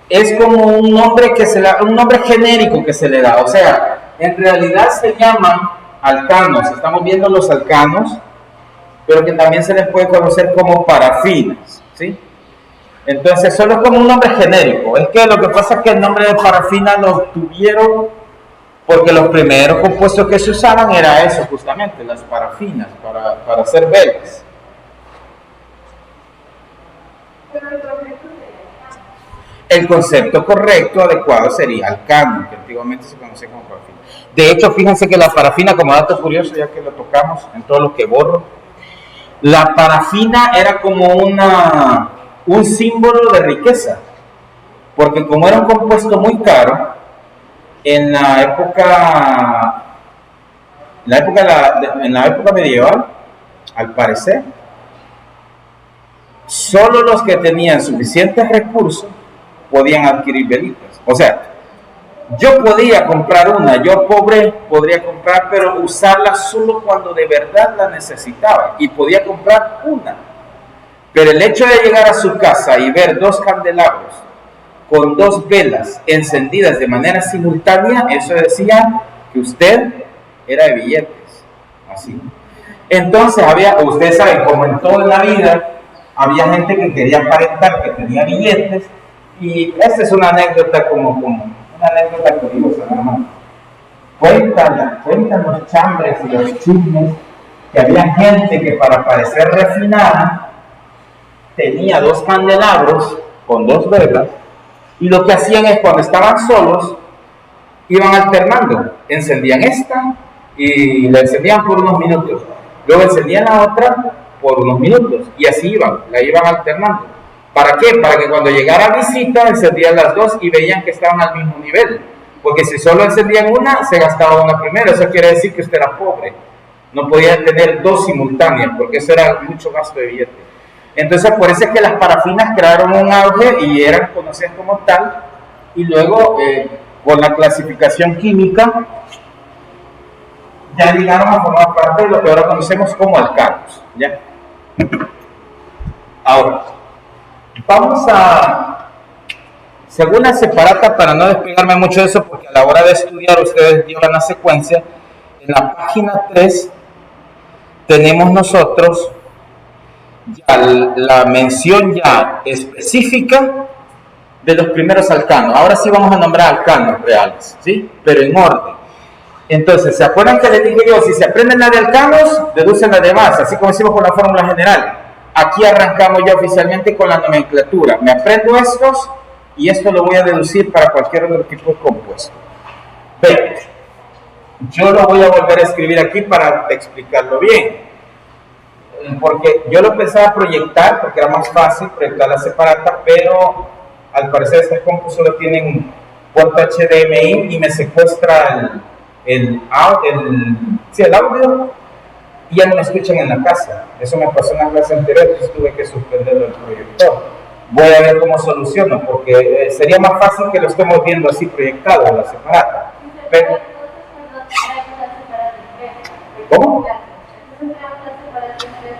Speaker 1: es como un nombre un nombre genérico que se le da. O sea, en realidad se llaman alcanos. Estamos viendo los alcanos, pero que también se les puede conocer como parafinas, ¿sí? Entonces, solo es como un nombre genérico. Es que lo que pasa es que el nombre de parafina lo obtuvieron porque los primeros compuestos que se usaban era eso, justamente, las parafinas, para hacer velas. El concepto correcto, adecuado, sería alcano, que antiguamente se conocía como parafina. De hecho, fíjense que la parafina, como dato curioso, ya que lo tocamos en todo lo que borro, la parafina era como un símbolo de riqueza, porque como era un compuesto muy caro, en la época medieval, al parecer, solo los que tenían suficientes recursos podían adquirir velitas. O sea, yo podía comprar una, yo pobre podría comprar, pero usarla solo cuando de verdad la necesitaba, y podía comprar una. Pero el hecho de llegar a su casa y ver 2 candelabros con 2 velas encendidas de manera simultánea, eso decía que usted era de billetes, así. Entonces ustedes saben, como en toda la vida, había gente que quería aparentar que tenía billetes, y esta es una anécdota una anécdota curiosa, ¿no? Cuentan los chambres y los chismes que había gente que para parecer refinada tenía 2 candelabros con 2 velas, y lo que hacían es, cuando estaban solos, iban alternando, encendían esta y la encendían por unos minutos, luego encendían la otra por unos minutos, y así la iban alternando. ¿Para qué? Para que cuando llegara visita encendían las 2 y veían que estaban al mismo nivel, porque si solo encendían una, se gastaba una primero. Eso quiere decir que usted era pobre, no podía tener 2 simultáneas, porque eso era mucho gasto de billete. Entonces, por eso es que las parafinas crearon un auge y eran conocidas como tal, y luego, con la clasificación química, ya llegaron a formar parte de lo que ahora conocemos como alcanos, ¿ya? Ahora, vamos según la separata, para no despegarme mucho de eso, porque a la hora de estudiar ustedes llevan la secuencia, en la página 3 tenemos nosotros ya la mención ya específica de los primeros alcanos. Ahora sí vamos a nombrar alcanos reales, ¿sí? Pero en orden. Entonces, ¿se acuerdan que les dije yo? Si se aprenden la de alcanos, deducen la demás, así como hicimos con la fórmula general. Aquí arrancamos ya oficialmente con la nomenclatura. Me aprendo estos y esto lo voy a deducir para cualquier otro tipo de compuesto. Pero yo lo voy a volver a escribir aquí para explicarlo bien, porque yo lo pensaba proyectar porque era más fácil proyectar la separata, pero al parecer estas compus solo tienen puerto HDMI y me secuestra el audio, y ya no me escuchan en la casa. Eso me pasó en la clase anterior, entonces tuve que suspenderlo del proyector. Voy a ver cómo soluciono, porque sería más fácil que lo estemos viendo así proyectado en la separata. Pero, ¿cómo?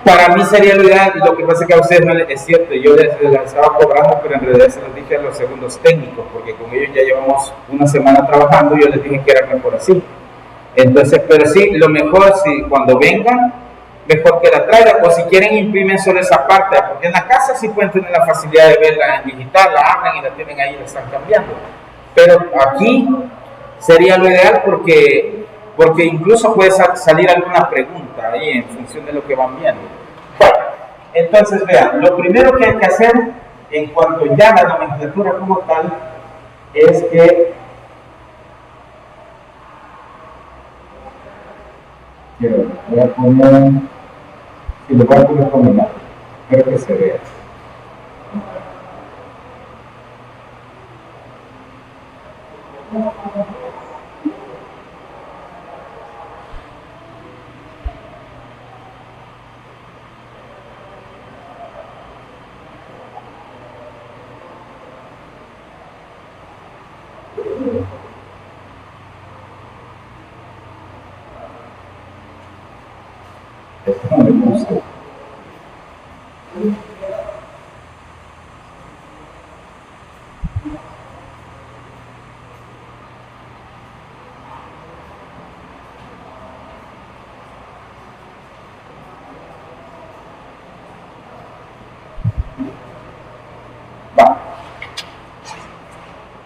Speaker 1: Para mí sería lo ideal. Lo que pasa es que a ustedes no les es cierto, yo les estaba cobrando, pero en realidad se los dije a los segundos técnicos, porque con ellos ya llevamos una semana trabajando, yo les dije que era mejor así. Entonces, pero sí, lo mejor, si cuando vengan, mejor que la traigan, o si quieren imprimen solo esa parte, porque en la casa sí pueden tener la facilidad de verla en digital, la abren y la tienen ahí y la están cambiando. Pero aquí sería lo ideal, porque incluso puede salir alguna pregunta ahí en función de lo que van viendo. Bueno, entonces vean, lo primero que hay que hacer en cuanto ya a la nomenclatura como tal es que voy a poner, y lo voy a poner combinado, espero que se vea. Esto no me gusta.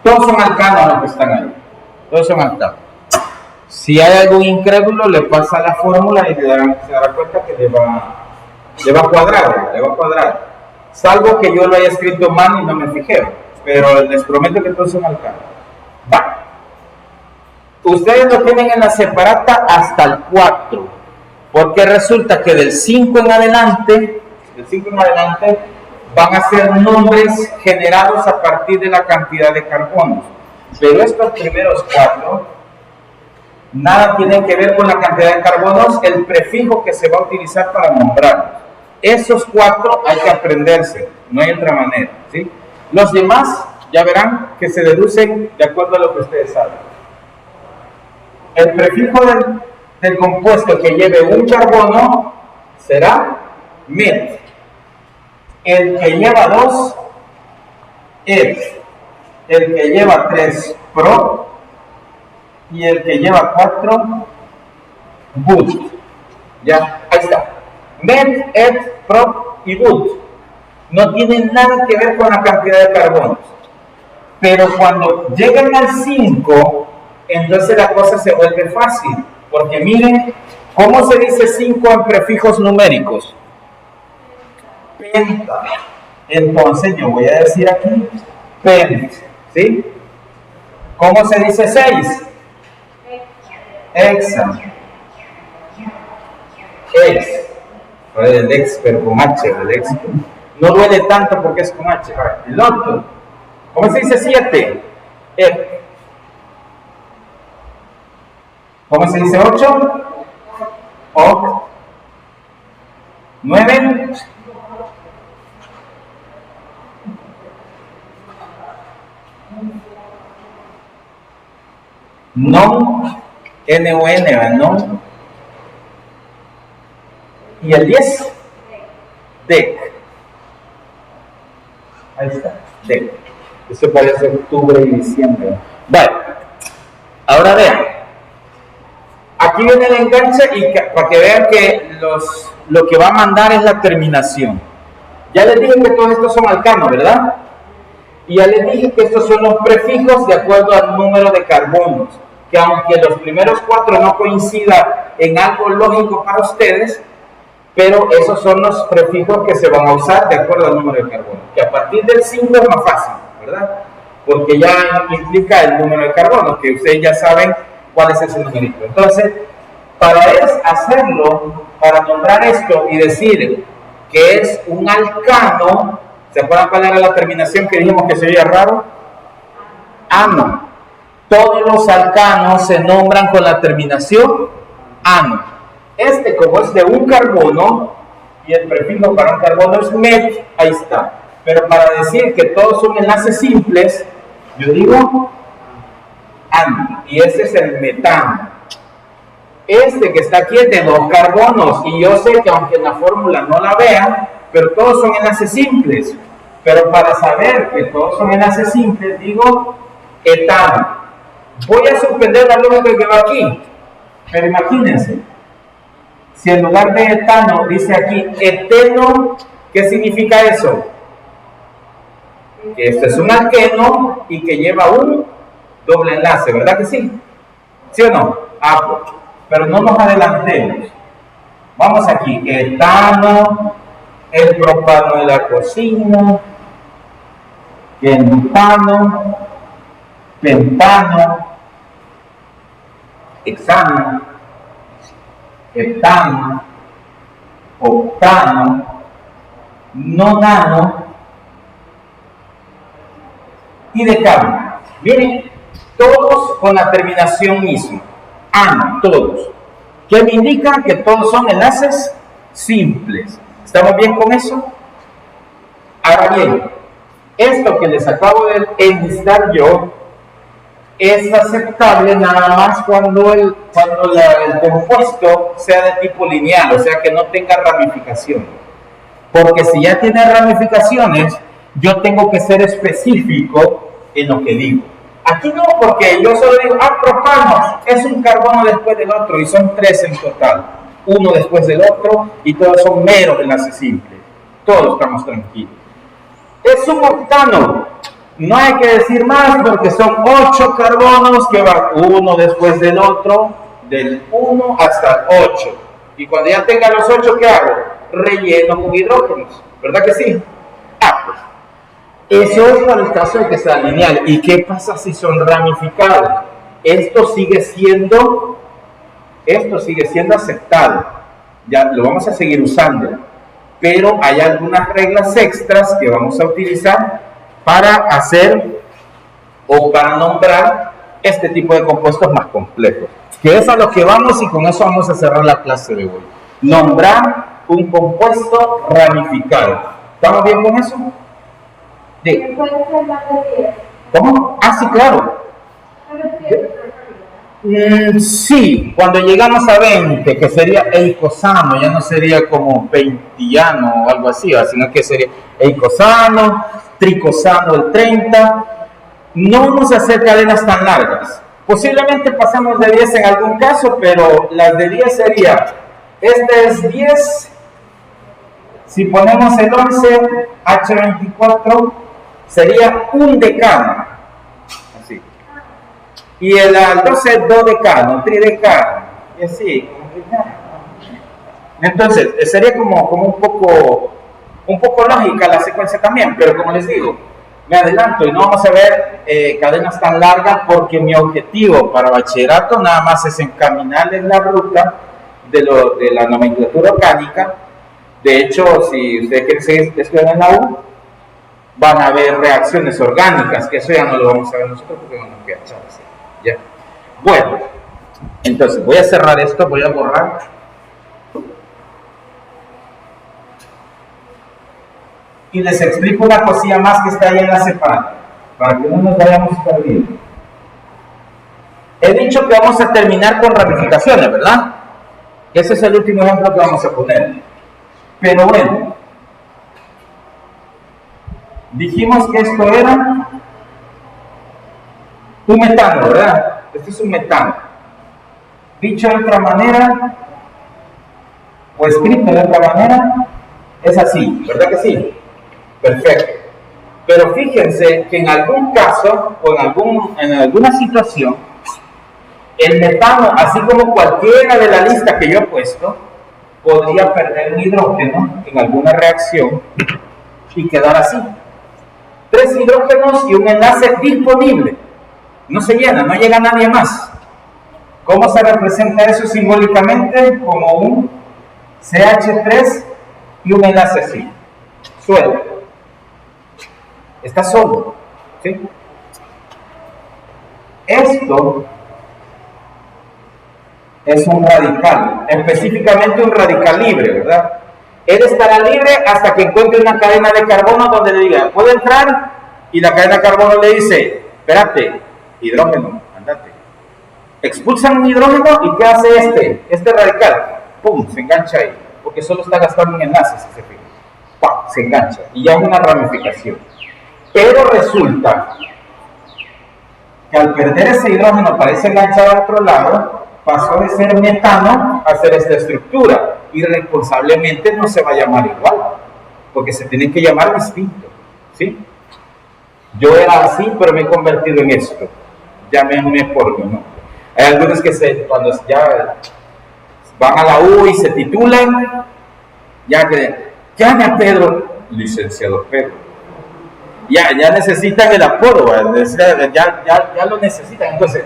Speaker 1: Todos son alcanos los que están ahí. Todos son alcanos. Si hay algún incrédulo, le pasa la fórmula y se dará cuenta que le va a cuadrar. Salvo que yo lo haya escrito mal y no me fijé. Pero les prometo que todos son alcanos. Va. Ustedes lo tienen en la separata hasta el 4. Porque resulta que del 5 en adelante, van a ser nombres generados a partir de la cantidad de carbonos. Pero estos primeros 4, nada tienen que ver con la cantidad de carbonos, el prefijo que se va a utilizar para nombrarlos. Esos 4 hay que aprenderse, no hay otra manera, ¿sí? Los demás, ya verán que se deducen de acuerdo a lo que ustedes saben. El prefijo del compuesto que lleve un carbono será met. El que lleva 2, et. El que lleva 3, pro. Y el que lleva 4, but. Ya, ahí está. Met, et, pro y but. No tienen nada que ver con la cantidad de carbonos. Pero cuando lleguen al 5, entonces la cosa se vuelve fácil. Porque miren, ¿cómo se dice 5 en prefijos numéricos? Penta. Entonces yo voy a decir aquí pent, ¿sí? ¿Cómo se dice 6? Hexa. Ex. El ex, pero con H, el ex. No duele tanto porque es con H. El otro. ¿Cómo se dice 7? Ep. ¿Cómo se dice 8? Oct. 9. Non, N-O-N, non. Y el 10, DEC. Ahí está, DEC. Eso parece octubre y diciembre. Vale, ahora vean. Aquí viene el enganche y para que vean que lo que va a mandar es la terminación. Ya les dije que todos estos son alcanos, ¿verdad? Y ya les dije que estos son los prefijos de acuerdo al número de carbonos, que aunque los primeros 4 no coincidan en algo lógico para ustedes, pero esos son los prefijos que se van a usar de acuerdo al número de carbonos, que a partir del 5 es más fácil, ¿verdad? Porque ya implica el número de carbonos, que ustedes ya saben cuál es ese numerito. Entonces, para hacerlo, para nombrar esto y decir que es un alcano, ¿se acuerdan cuál era la terminación que dijimos que se oía raro? Ano. Todos los alcanos se nombran con la terminación ano. Este, como es de un carbono, y el prefijo para un carbono es met, ahí está. Pero para decir que todos son enlaces simples, yo digo ano, y ese es el metano. Este que está aquí es de 2 carbonos, y yo sé que aunque en la fórmula no la vean, pero todos son enlaces simples. Pero para saber que todos son enlaces simples, digo etano. Voy a suspender la lógica que va aquí, pero imagínense, si en lugar de etano dice aquí eteno, ¿qué significa eso? Que esto es un alqueno y que lleva un doble enlace, ¿verdad que sí? ¿Sí o no? Pues, pero no nos adelantemos. Vamos aquí, etano, el propano de la cocina, el butano, pentano, hexano, heptano, octano, nonano y decano. Miren, todos con la terminación misma, ano, todos. ¿Qué me indica? Que todos son enlaces simples. ¿Estamos bien con eso? Ahora bien, esto que les acabo de enlistar yo es aceptable nada más cuando el compuesto sea de tipo lineal, o sea que no tenga ramificaciones. Porque si ya tiene ramificaciones, yo tengo que ser específico en lo que digo. Aquí no, porque yo solo digo, propanos, es un carbono después del otro, y son 3 en total, uno después del otro, y todos son meros enlaces simples. Todos estamos tranquilos. Es un octano. No hay que decir más porque son 8 carbonos que van uno después del otro, del 1 hasta el 8. Y cuando ya tenga los 8, ¿qué hago? Relleno con hidrógenos, ¿verdad que sí? Pues, eso es para el caso de que sea lineal. ¿Y qué pasa si son ramificados? Esto sigue siendo aceptado. Ya lo vamos a seguir usando. Pero hay algunas reglas extras que vamos a utilizar para hacer o para nombrar este tipo de compuestos más complejos. Que es a lo que vamos y con eso vamos a cerrar la clase de hoy. Nombrar un compuesto ramificado. ¿Estamos bien con eso? Sí.
Speaker 4: ¿Puede ser más de 10?
Speaker 1: ¿Cómo? Ah, sí, claro. Sí, cuando llegamos a 20, que sería eicosano, ya no sería como veintiano o algo así, sino que sería eicosano, tricosano el 30. No vamos a hacer cadenas tan largas. Posiblemente pasamos de 10 en algún caso, pero las de 10 sería, este es 10, si ponemos el 11, H24, sería un decano, así. Y el 12 es dodecano, tridecano, y así. Entonces, sería como un poco lógica la secuencia también, pero como les digo, me adelanto y no vamos a ver cadenas tan largas porque mi objetivo para bachillerato nada más es encaminarles la ruta de la nomenclatura orgánica. De hecho, si ustedes quieren seguir estudiando en la U, van a ver reacciones orgánicas, que eso ya no lo vamos a ver nosotros porque no nos queda chance. ¿Ya? Bueno, entonces voy a cerrar esto, voy a borrar. Y les explico una cosilla más que está ahí en la separa, para que no nos vayamos perdiendo. He dicho que vamos a terminar con ramificaciones, ¿verdad? Ese es el último ejemplo que vamos a poner. Pero bueno, dijimos que esto era un metano, ¿verdad? Este es un metano. Dicho de otra manera, o escrito de otra manera, es así, ¿verdad que sí? Perfecto. Pero fíjense que en algún caso o en alguna situación, el metano, así como cualquiera de la lista que yo he puesto, podría perder un hidrógeno en alguna reacción y quedar así. 3 hidrógenos y un enlace disponible. No se llena, no llega nadie más. ¿Cómo se representa eso simbólicamente? Como un CH3 y un enlace así. Suelto. Está solo, ¿sí? Esto es un radical, específicamente un radical libre, ¿verdad? Él estará libre hasta que encuentre una cadena de carbono donde le diga, ¿puede entrar? Y la cadena de carbono le dice, espérate, hidrógeno, andate. Expulsan un hidrógeno y ¿qué hace este radical? ¡Pum! Se engancha ahí, porque solo está gastando un enlace, si se fija. ¡Pum! Se engancha y ya es una ramificación. Pero resulta que al perder ese hidrógeno para ese enganchado al otro lado, pasó de ser metano a ser esta estructura. Y responsablemente no se va a llamar igual, porque se tiene que llamar distinto. ¿Sí? Yo era así, pero me he convertido en esto. Llámenme por mi nombre. Hay algunos que cuando ya van a la U y se titulan, llame a Pedro, licenciado Pedro. Ya necesitan el apodo, ya lo necesitan. Entonces,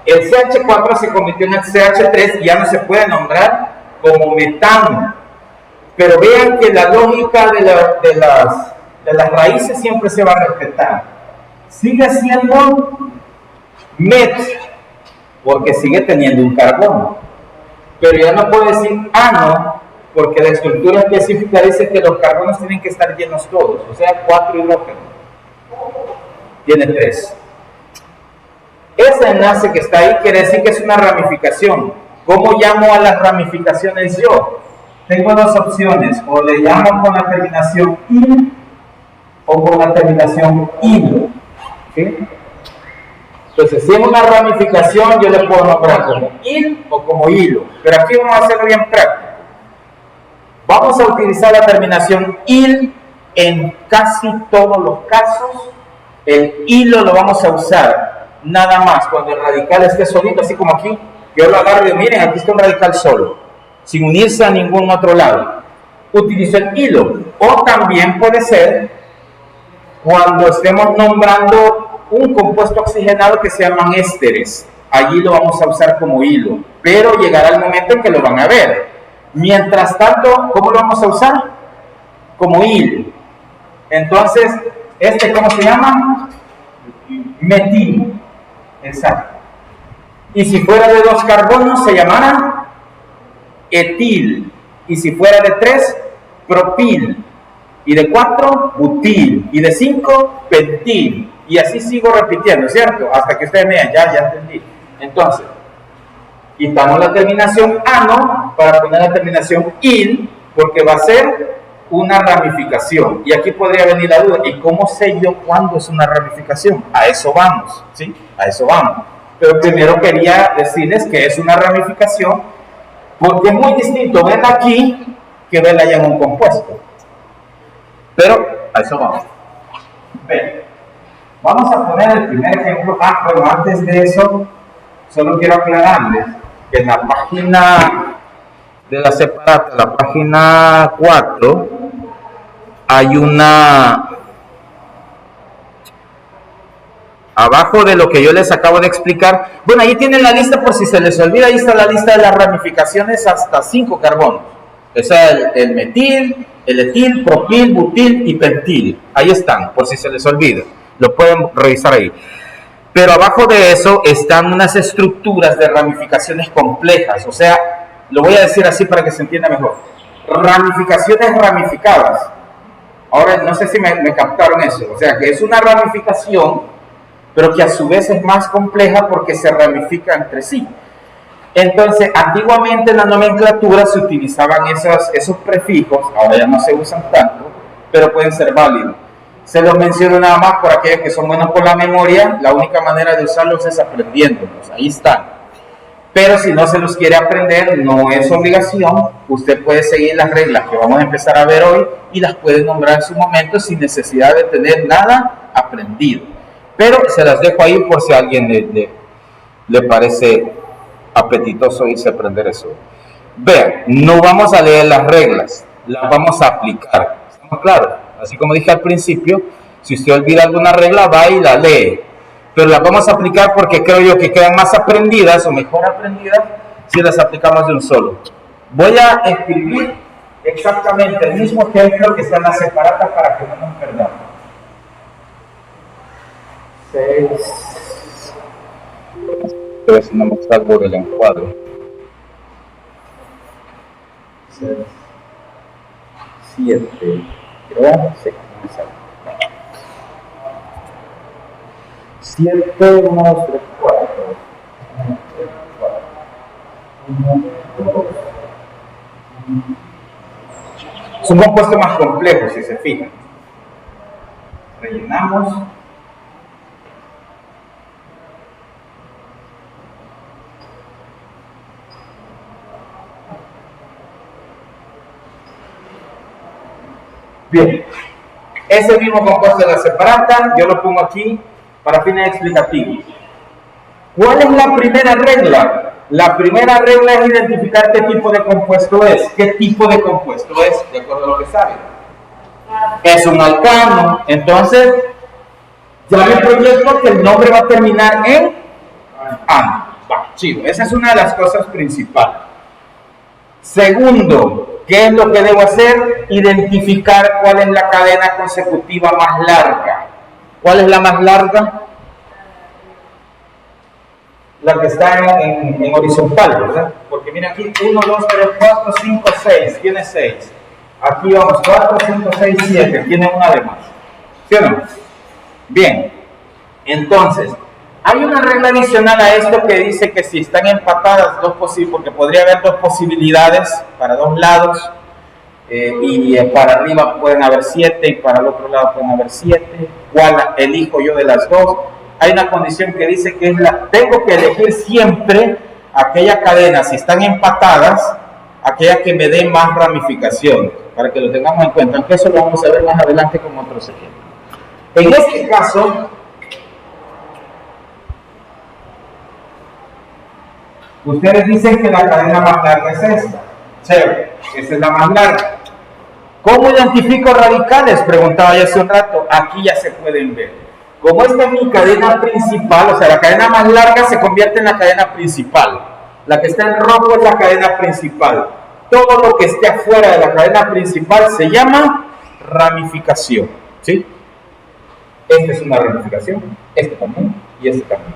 Speaker 1: el CH4 se convirtió en el CH3 y ya no se puede nombrar como metano. Pero vean que la lógica de las raíces siempre se va a respetar. Sigue siendo met, porque sigue teniendo un carbono. Pero ya no puedo decir ano, porque la estructura específica dice que los carbonos tienen que estar llenos todos, o sea, 4 hidrógenos. Tiene 3. Ese enlace que está ahí quiere decir que es una ramificación. ¿Cómo llamo a las ramificaciones yo? Tengo 2 opciones, o le llamo con la terminación in o con la terminación hilo. ¿Sí? Entonces, si es una ramificación, yo le puedo nombrar como in o como hilo, pero aquí vamos a hacerlo bien práctico. Vamos a utilizar la terminación il En casi todos los casos, el hilo lo vamos a usar nada más cuando el radical esté solito, así como aquí. Yo lo agarro y miren, aquí está un radical solo, sin unirse a ningún otro lado. Utilizo el hilo. O también puede ser cuando estemos nombrando un compuesto oxigenado que se llaman ésteres. Allí lo vamos a usar como hilo, pero llegará el momento en que lo van a ver. Mientras tanto, ¿cómo lo vamos a usar? Como hilo. Entonces, ¿cómo se llama? Metil. Exacto. Y si fuera de 2 carbonos, se llamará etil. Y si fuera de 3, propil. Y de 4, butil. Y de 5, pentil. Y así sigo repitiendo, ¿cierto? Hasta que ustedes vean, ya entendí. Entonces, quitamos la terminación ano para poner la terminación il, porque va a ser una ramificación. Y aquí podría venir la duda, ¿y cómo sé yo cuándo es una ramificación? A eso vamos, ¿sí? A eso vamos. Pero primero quería decirles que es una ramificación, porque es muy distinto verla aquí que verla ya en un compuesto. Pero a eso vamos. Bien. Vamos a poner el primer ejemplo. Bueno, antes de eso, solo quiero aclararles que en la página de la separata, la página 4, hay una... Abajo de lo que yo les acabo de explicar, bueno, ahí tienen la lista por si se les olvida, ahí está la lista de las ramificaciones hasta 5 carbonos. Esa es el metil, el etil, propil, butil y pentil. Ahí están, por si se les olvida. Lo pueden revisar ahí. Pero abajo de eso están unas estructuras de ramificaciones complejas. O sea, lo voy a decir así para que se entienda mejor. Ramificaciones ramificadas. Ahora, no sé si me captaron eso. O sea, que es una ramificación, pero que a su vez es más compleja porque se ramifica entre sí. Entonces, antiguamente en la nomenclatura se utilizaban esos prefijos, ahora ya no se usan tanto, pero pueden ser válidos. Se los menciono nada más por aquellos que son buenos por la memoria, la única manera de usarlos es aprendiéndolos, ahí están. Pero si no se los quiere aprender, no es obligación, usted puede seguir las reglas que vamos a empezar a ver hoy y las puede nombrar en su momento sin necesidad de tener nada aprendido. Pero se las dejo ahí por si a alguien le parece apetitoso irse a aprender eso. Vean, no vamos a leer las reglas, las vamos a aplicar. ¿Estamos claros? Así como dije al principio, si usted olvida alguna regla, va y la lee. Pero las vamos a aplicar porque creo yo que quedan más aprendidas o mejor aprendidas si las aplicamos de un solo. Voy a escribir exactamente el mismo ejemplo que está en la separata para que no nos perdamos. 6. Pero si no mostrar por el encuadro. 6, 7. Creo, sí, 7, 1, 2, 3, 4. 1, 3, 4. 1, 2. Es un compuesto más complejo, si se fijan. Rellenamos. Bien, ese mismo compuesto de la separata, yo lo pongo aquí para fines explicativos. ¿Cuál es la primera regla? La primera regla es identificar qué tipo de compuesto es. ¿Qué tipo de compuesto es? De acuerdo a lo que saben. Es un alcano. Entonces, ya me proyecto que el nombre va a terminar en ano. Chido. Esa es una de las cosas principales. Segundo, ¿qué es lo que debo hacer? Identificar cuál es la cadena consecutiva más larga. ¿Cuál es la más larga? La que está en horizontal, ¿verdad? Porque mira aquí, 1, 2, 3, 4, 5, 6, tiene 6. Aquí vamos, 4, 5, 6, 7, tiene una de más. ¿Sí o no? Bien, entonces, hay una regla adicional a esto que dice que si están empatadas porque podría haber dos posibilidades para dos lados, y para arriba pueden haber 7 y para el otro lado pueden haber 7. ¿Cuál elijo yo de las dos? Hay una condición que dice que tengo que elegir siempre aquella cadena, si están empatadas, aquella que me dé más ramificaciones. para que lo tengamos en cuenta, aunque eso lo vamos a ver más adelante con otros ejemplos. En este caso, ustedes dicen que la cadena más larga es esta. Chévere, esa es la más larga. ¿Cómo identifico radicales? Preguntaba ya hace un rato. Aquí ya se pueden ver. Como esta es mi cadena principal, o sea, la cadena más larga se convierte en la cadena principal. La que está en rojo es la cadena principal. Todo lo que esté afuera de la cadena principal se llama ramificación. ¿Sí? Esta es una ramificación, este también y este también.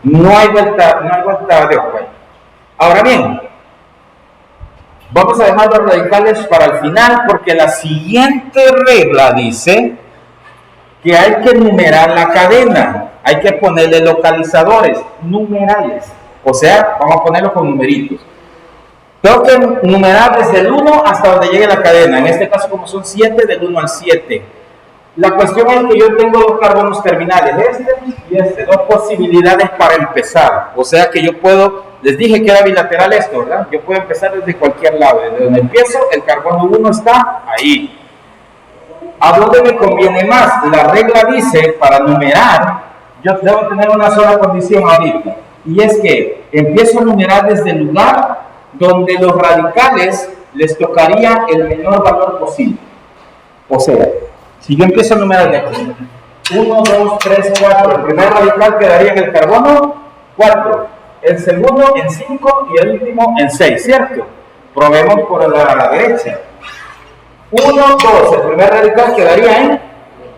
Speaker 1: No hay vuelta de hoja. Ahora bien, vamos a dejar los radicales para el final porque la siguiente regla dice que hay que numerar la cadena, hay que ponerle localizadores, numerales, o sea, vamos a ponerlo con numeritos. Tengo que numerar desde el 1 hasta donde llegue la cadena, en este caso como son 7, del 1 al 7. La cuestión es que yo tengo dos carbonos terminales, este y este, dos posibilidades para empezar, o sea que yo puedo, les dije que era bilateral esto, ¿verdad? Yo puedo empezar desde cualquier lado, desde donde empiezo, el carbono 1 está ahí. ¿A dónde me conviene más? La regla dice, para numerar, yo debo tener una sola condición ahorita, y es que empiezo a numerar desde el lugar donde los radicales les tocaría el menor valor posible. O sea, si yo empiezo a numerar de aquí, 1, 2, 3, 4, el primer radical quedaría en el carbono 4, el segundo en 5 y el último en 6, ¿cierto? Probemos por la derecha. 1, 2, el primer radical quedaría en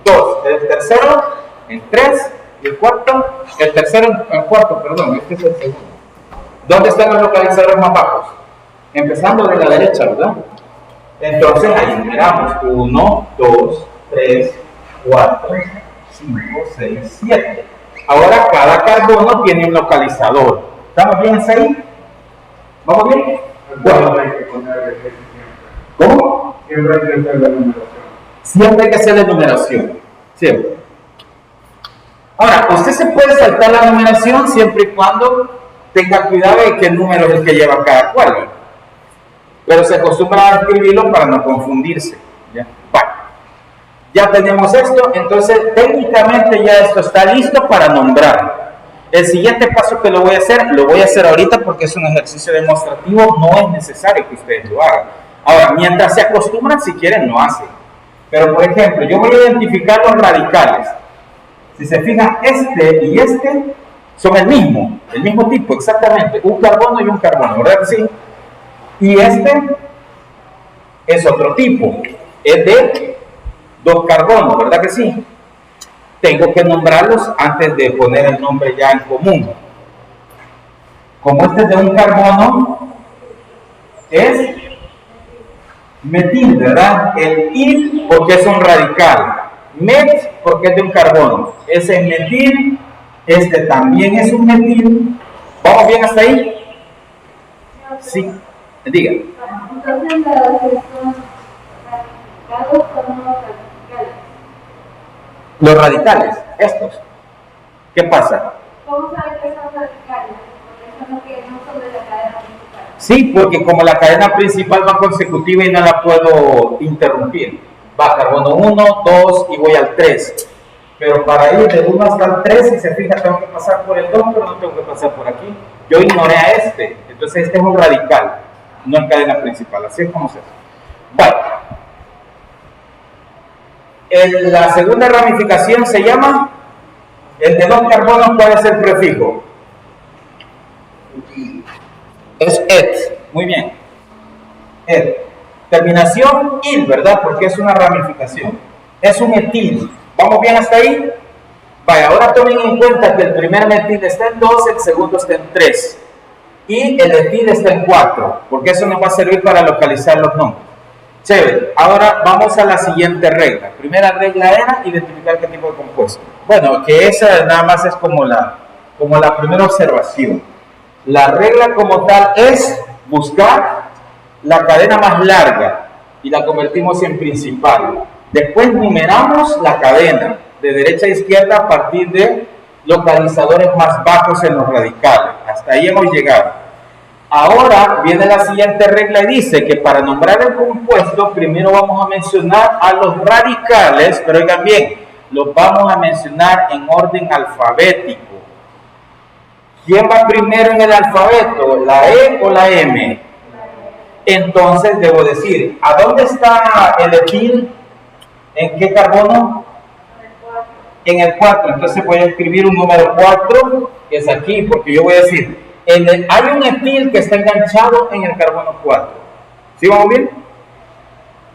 Speaker 1: 2, el tercero en 3 y el cuarto, el tercero en 4, perdón, este es el segundo. ¿Dónde están los localizadores más bajos? Empezando de la derecha, ¿verdad? Entonces ahí numeramos 1, 2, 3, 4, 5, 6, 7. Ahora cada carbono tiene un localizador. ¿Estamos bien hasta ahí? ¿Vamos bien? Bueno. ¿Cómo? Siempre hay que hacer la numeración. Siempre hay que hacer la numeración. Siempre. Ahora, usted se puede saltar la numeración siempre y cuando tenga cuidado de qué número es el que lleva cada cual. Pero se acostumbra a escribirlo para no confundirse. ¿Ya? Bueno, ya tenemos esto, entonces técnicamente ya esto está listo para nombrar. El siguiente paso que lo voy a hacer ahorita porque es un ejercicio demostrativo, no es necesario que ustedes lo hagan. Ahora, mientras se acostumbran, si quieren, lo hacen. Pero, por ejemplo, yo voy a identificar los radicales. Si se fijan, este y este son el mismo tipo, exactamente. Un carbono y un carbono, ¿verdad que sí? Y este es otro tipo, es de 2 carbonos, ¿verdad que sí? Tengo que nombrarlos antes de poner el nombre ya en común. Como este es de un carbono, es metil, ¿verdad? El il porque es un radical, met porque es de un carbono, ese es metil, este también es un metil. ¿Vamos bien hasta ahí? Sí. Diga.
Speaker 4: Entonces, los que son ramificados son los radicales.
Speaker 1: Los radicales, estos. ¿Qué pasa?
Speaker 4: ¿Cómo saben que son radicales? Porque son los que no son de la cadena principal.
Speaker 1: Sí, porque como la cadena principal va consecutiva y no la puedo interrumpir. Va carbono 1, 2 y voy al 3. Pero para ir del 1 hasta el 3, si se fija, tengo que pasar por el 2, pero no tengo que pasar por aquí. Yo ignoré a este, entonces este es un radical. No en cadena principal, así es como se hace. Bueno, la segunda ramificación se llama, el de 2 carbonos, ¿cuál es el prefijo? Es et, muy bien. Et. Terminación il, ¿verdad? Porque es una ramificación. Es un etil. ¿Vamos bien hasta ahí? Vaya, ahora tomen en cuenta que el primer metil está en 2, el segundo está en 3. Y el etil está en 4, porque eso nos va a servir para localizar los nombres. Chévere, ahora vamos a la siguiente regla. Primera regla era identificar qué tipo de compuesto. Bueno, que esa nada más es como la primera observación. La regla como tal es buscar la cadena más larga y la convertimos en principal. Después numeramos la cadena de derecha a izquierda a partir de localizadores más bajos en los radicales. Hasta ahí hemos llegado. Ahora viene la siguiente regla y dice que para nombrar el compuesto, primero vamos a mencionar a los radicales, pero oigan bien, los vamos a mencionar en orden alfabético. ¿Quién va primero en el alfabeto? ¿La E o la M? Entonces debo decir, ¿a dónde está el etil? ¿En qué carbono? En el 4. Entonces voy a escribir un número 4, que es aquí, porque yo voy a decir, hay un etil que está enganchado en el carbono 4. ¿Sí vamos bien?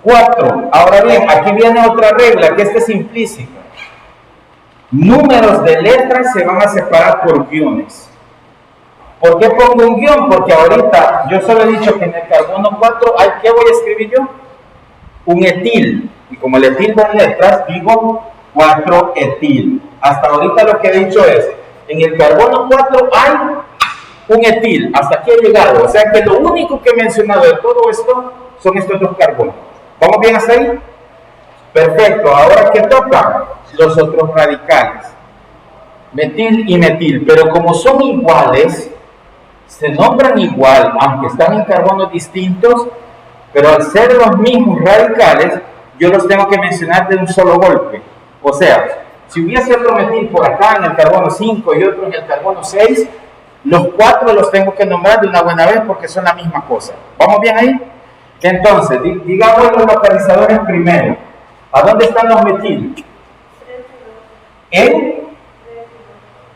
Speaker 1: 4. Ahora bien, aquí viene otra regla, que esta es implícita. Números de letras se van a separar por guiones. ¿Por qué pongo un guión? Porque ahorita yo solo he dicho que en el carbono 4, ¿qué voy a escribir yo? Un etil. Y como el etil da letras, digo 4-etil. Hasta ahorita lo que he dicho es, en el carbono 4 hay un etil. Hasta aquí he llegado. O sea que lo único que he mencionado de todo esto son estos dos carbonos. ¿Vamos bien hasta ahí? Perfecto. Ahora, ¿qué toca? Los otros radicales. Metil y metil. Pero como son iguales, se nombran igual, aunque están en carbonos distintos, pero al ser los mismos radicales, yo los tengo que mencionar de un solo golpe. O sea, si hubiese otro metil por acá en el carbono 5 y otro en el carbono 6, los 4 los tengo que nombrar de una buena vez porque son la misma cosa. ¿Vamos bien ahí? Entonces, digamos los localizadores primero. ¿A dónde están los metil?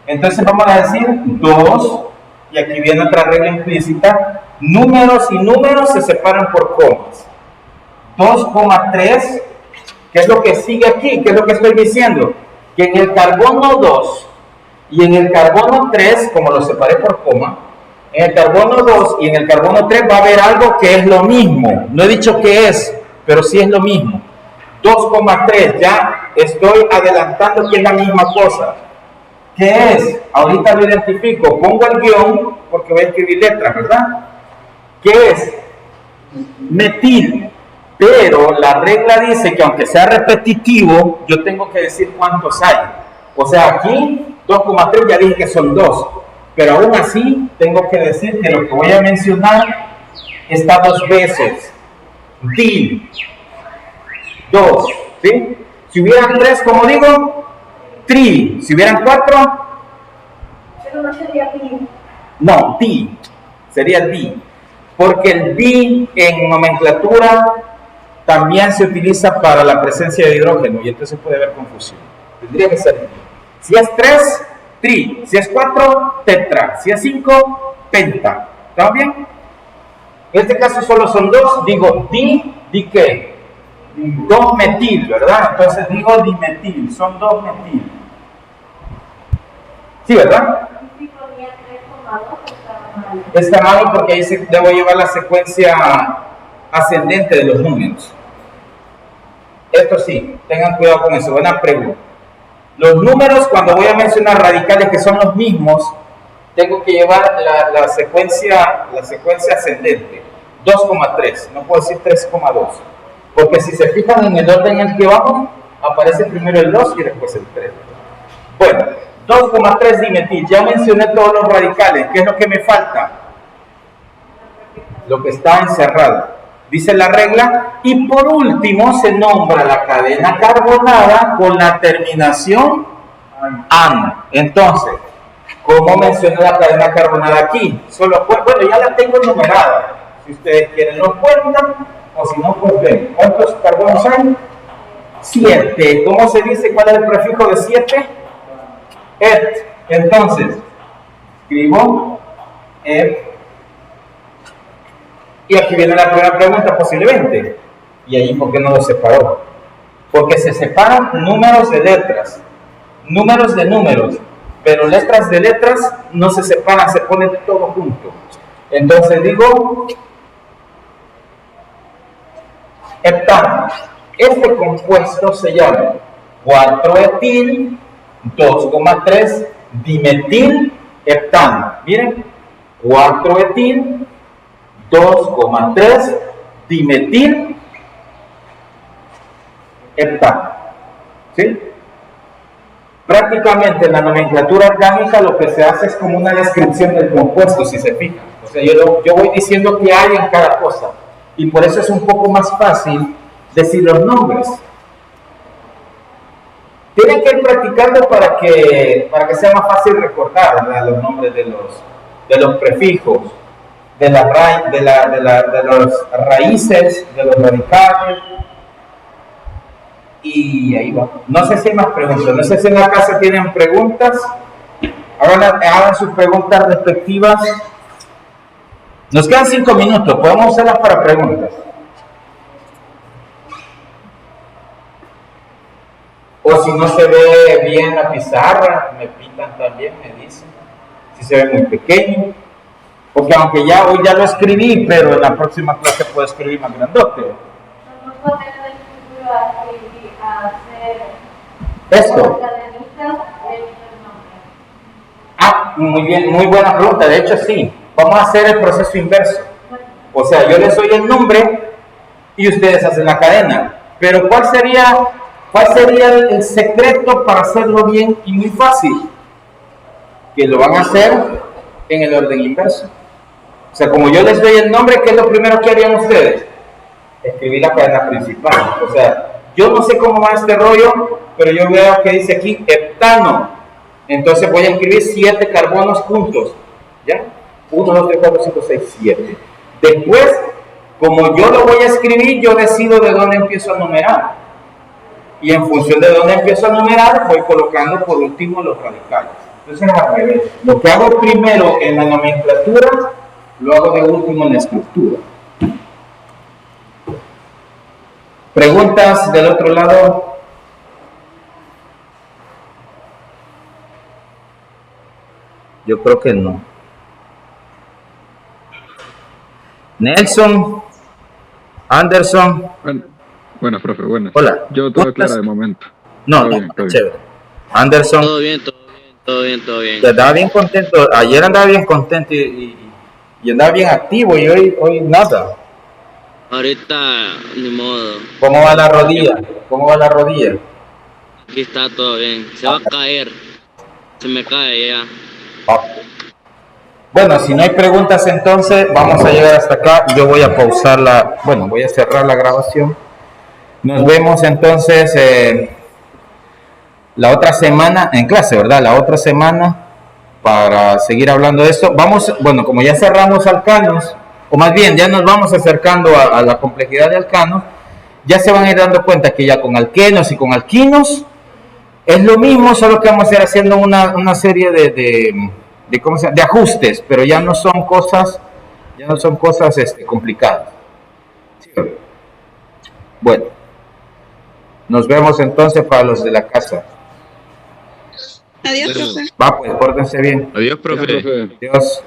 Speaker 1: Entonces vamos a decir 2. Y aquí viene otra regla implícita, números y números se separan por comas. 2,3, ¿qué es lo que sigue aquí? ¿Qué es lo que estoy diciendo? Que en el carbono 2 y en el carbono 3, como lo separé por coma, en el carbono 2 y en el carbono 3 va a haber algo que es lo mismo. No he dicho qué es, pero sí es lo mismo. 2,3, ya estoy adelantando que es la misma cosa. ¿Qué es? Ahorita lo identifico, pongo el guión porque voy a escribir letras, ¿verdad? ¿Qué es? Metil. Pero la regla dice que aunque sea repetitivo, yo tengo que decir cuántos hay. O sea, aquí 2,3 ya dije que son 2. Pero aún así tengo que decir que lo que voy a mencionar está 2 veces. Dil. 2. ¿Sí? Si hubieran 3, como digo, tri. Si hubieran 4,
Speaker 4: Pero no sería pi.
Speaker 1: no, di. Sería di. Porque el di en nomenclatura también se utiliza para la presencia de hidrógeno y entonces puede haber confusión. Tendría que ser di. Si es 3, tri. Si es 4, tetra. Si es 5, penta. ¿Está bien? En este caso solo son 2. Digo di qué? 2 metil, ¿verdad? Entonces digo dimetil. Son 2 metil. Sí, ¿verdad?
Speaker 4: Si ponía 3,2 estaba mal.
Speaker 1: Está mal porque ahí debo llevar la secuencia ascendente de los números. Esto sí, tengan cuidado con eso. Buena pregunta. Los números, cuando voy a mencionar radicales que son los mismos, tengo que llevar la secuencia ascendente. 2,3, no puedo decir 3,2. Porque si se fijan en el orden en el que vamos, aparece primero el 2 y después el 3. Bueno, 2,3 dimetil. Ya mencioné todos los radicales. ¿Qué es lo que me falta? Lo que está encerrado. Dice la regla. Y por último se nombra la cadena carbonada con la terminación AN. Entonces, ¿cómo mencioné la cadena carbonada aquí? Solo, bueno, ya la tengo numerada. Si ustedes quieren lo cuentan, o si no, pues ven. ¿Cuántos carbonos hay? 7. ¿Cómo se dice cuál es el prefijo de 7? Et. Entonces, escribo et. Y aquí viene la primera pregunta posiblemente. ¿Y ahí por qué no lo separó? Porque se separan números de letras, números de números, pero letras de letras no se separan, se ponen todo junto. Entonces digo heptano. Este compuesto se llama 4-etil 2,3 dimetil heptano. Miren, 4-etil 2,3 dimetil heptano. ¿Sí? Prácticamente en la nomenclatura orgánica lo que se hace es como una descripción del compuesto, si se fijan. O sea, yo voy diciendo qué hay en cada cosa. Y por eso es un poco más fácil decir los nombres. Tienen que ir practicando para que sea más fácil recordar, ¿verdad? Los nombres de los prefijos, de las raíces, de los radicales. Y ahí va. No sé si hay más preguntas. No sé si en la casa tienen preguntas. Hagan sus preguntas respectivas. Nos quedan 5 minutos. Podemos usarlas para preguntas. O si no se ve bien la pizarra, me pitan también, me dicen. Si se ve muy pequeño. Porque aunque hoy ya lo escribí, pero en la próxima clase puedo escribir más grandote.
Speaker 4: No poner del futuro a hacer
Speaker 1: Esto.
Speaker 4: cadenitas de nombre.
Speaker 1: Ah, muy bien, muy buena pregunta. De hecho, sí. Vamos a hacer el proceso inverso. O sea, yo les doy el nombre y ustedes hacen la cadena. Pero ¿cuál sería el secreto para hacerlo bien y muy fácil? Que lo van a hacer en el orden inverso. O sea, como yo les doy el nombre, ¿qué es lo primero que harían ustedes? Escribir la cadena principal. O sea, yo no sé cómo va este rollo, pero yo veo que dice aquí heptano. Entonces voy a escribir 7 carbonos juntos. ¿Ya? 1, 2, 3, 4, 5, 6, 7. Después, como yo lo voy a escribir, yo decido de dónde empiezo a numerar. Y en función de dónde empiezo a numerar, voy colocando por último los radicales. Entonces, al revés. Lo que hago primero en la nomenclatura, lo hago de último en la estructura. ¿Preguntas del otro lado? Yo creo que no. Nelson, Anderson.
Speaker 5: Buenas, profe, buenas.
Speaker 1: Hola.
Speaker 5: Yo todo claro de momento.
Speaker 1: No,
Speaker 5: Todo
Speaker 1: no,
Speaker 5: bien, todo bien.
Speaker 1: chévere. Anderson.
Speaker 2: Todo bien, todo bien, todo bien, todo bien.
Speaker 1: Andaba bien contento. Ayer andaba bien contento y andaba bien activo y hoy nada.
Speaker 2: Ahorita, ni modo.
Speaker 1: ¿Cómo va la rodilla? ¿Cómo va la rodilla?
Speaker 2: Aquí está todo bien. Se va a caer. Se me cae ya.
Speaker 1: Ah. Bueno, si no hay preguntas entonces vamos a llegar hasta acá. Yo voy a pausar voy a cerrar la grabación. Nos vemos entonces la otra semana en clase, ¿verdad? La otra semana para seguir hablando de esto. Como ya cerramos alcanos, o más bien ya nos vamos acercando a la complejidad de alcanos, ya se van a ir dando cuenta que ya con alquenos y con alquinos es lo mismo, solo que vamos a ir haciendo una serie de ajustes, pero ya no son cosas complicadas. ¿Sí? Bueno, nos vemos entonces para los de la casa.
Speaker 3: Adiós, profe.
Speaker 1: Va, pues, pórtense bien.
Speaker 2: Adiós, profe.
Speaker 5: Ya, profe.
Speaker 1: Adiós.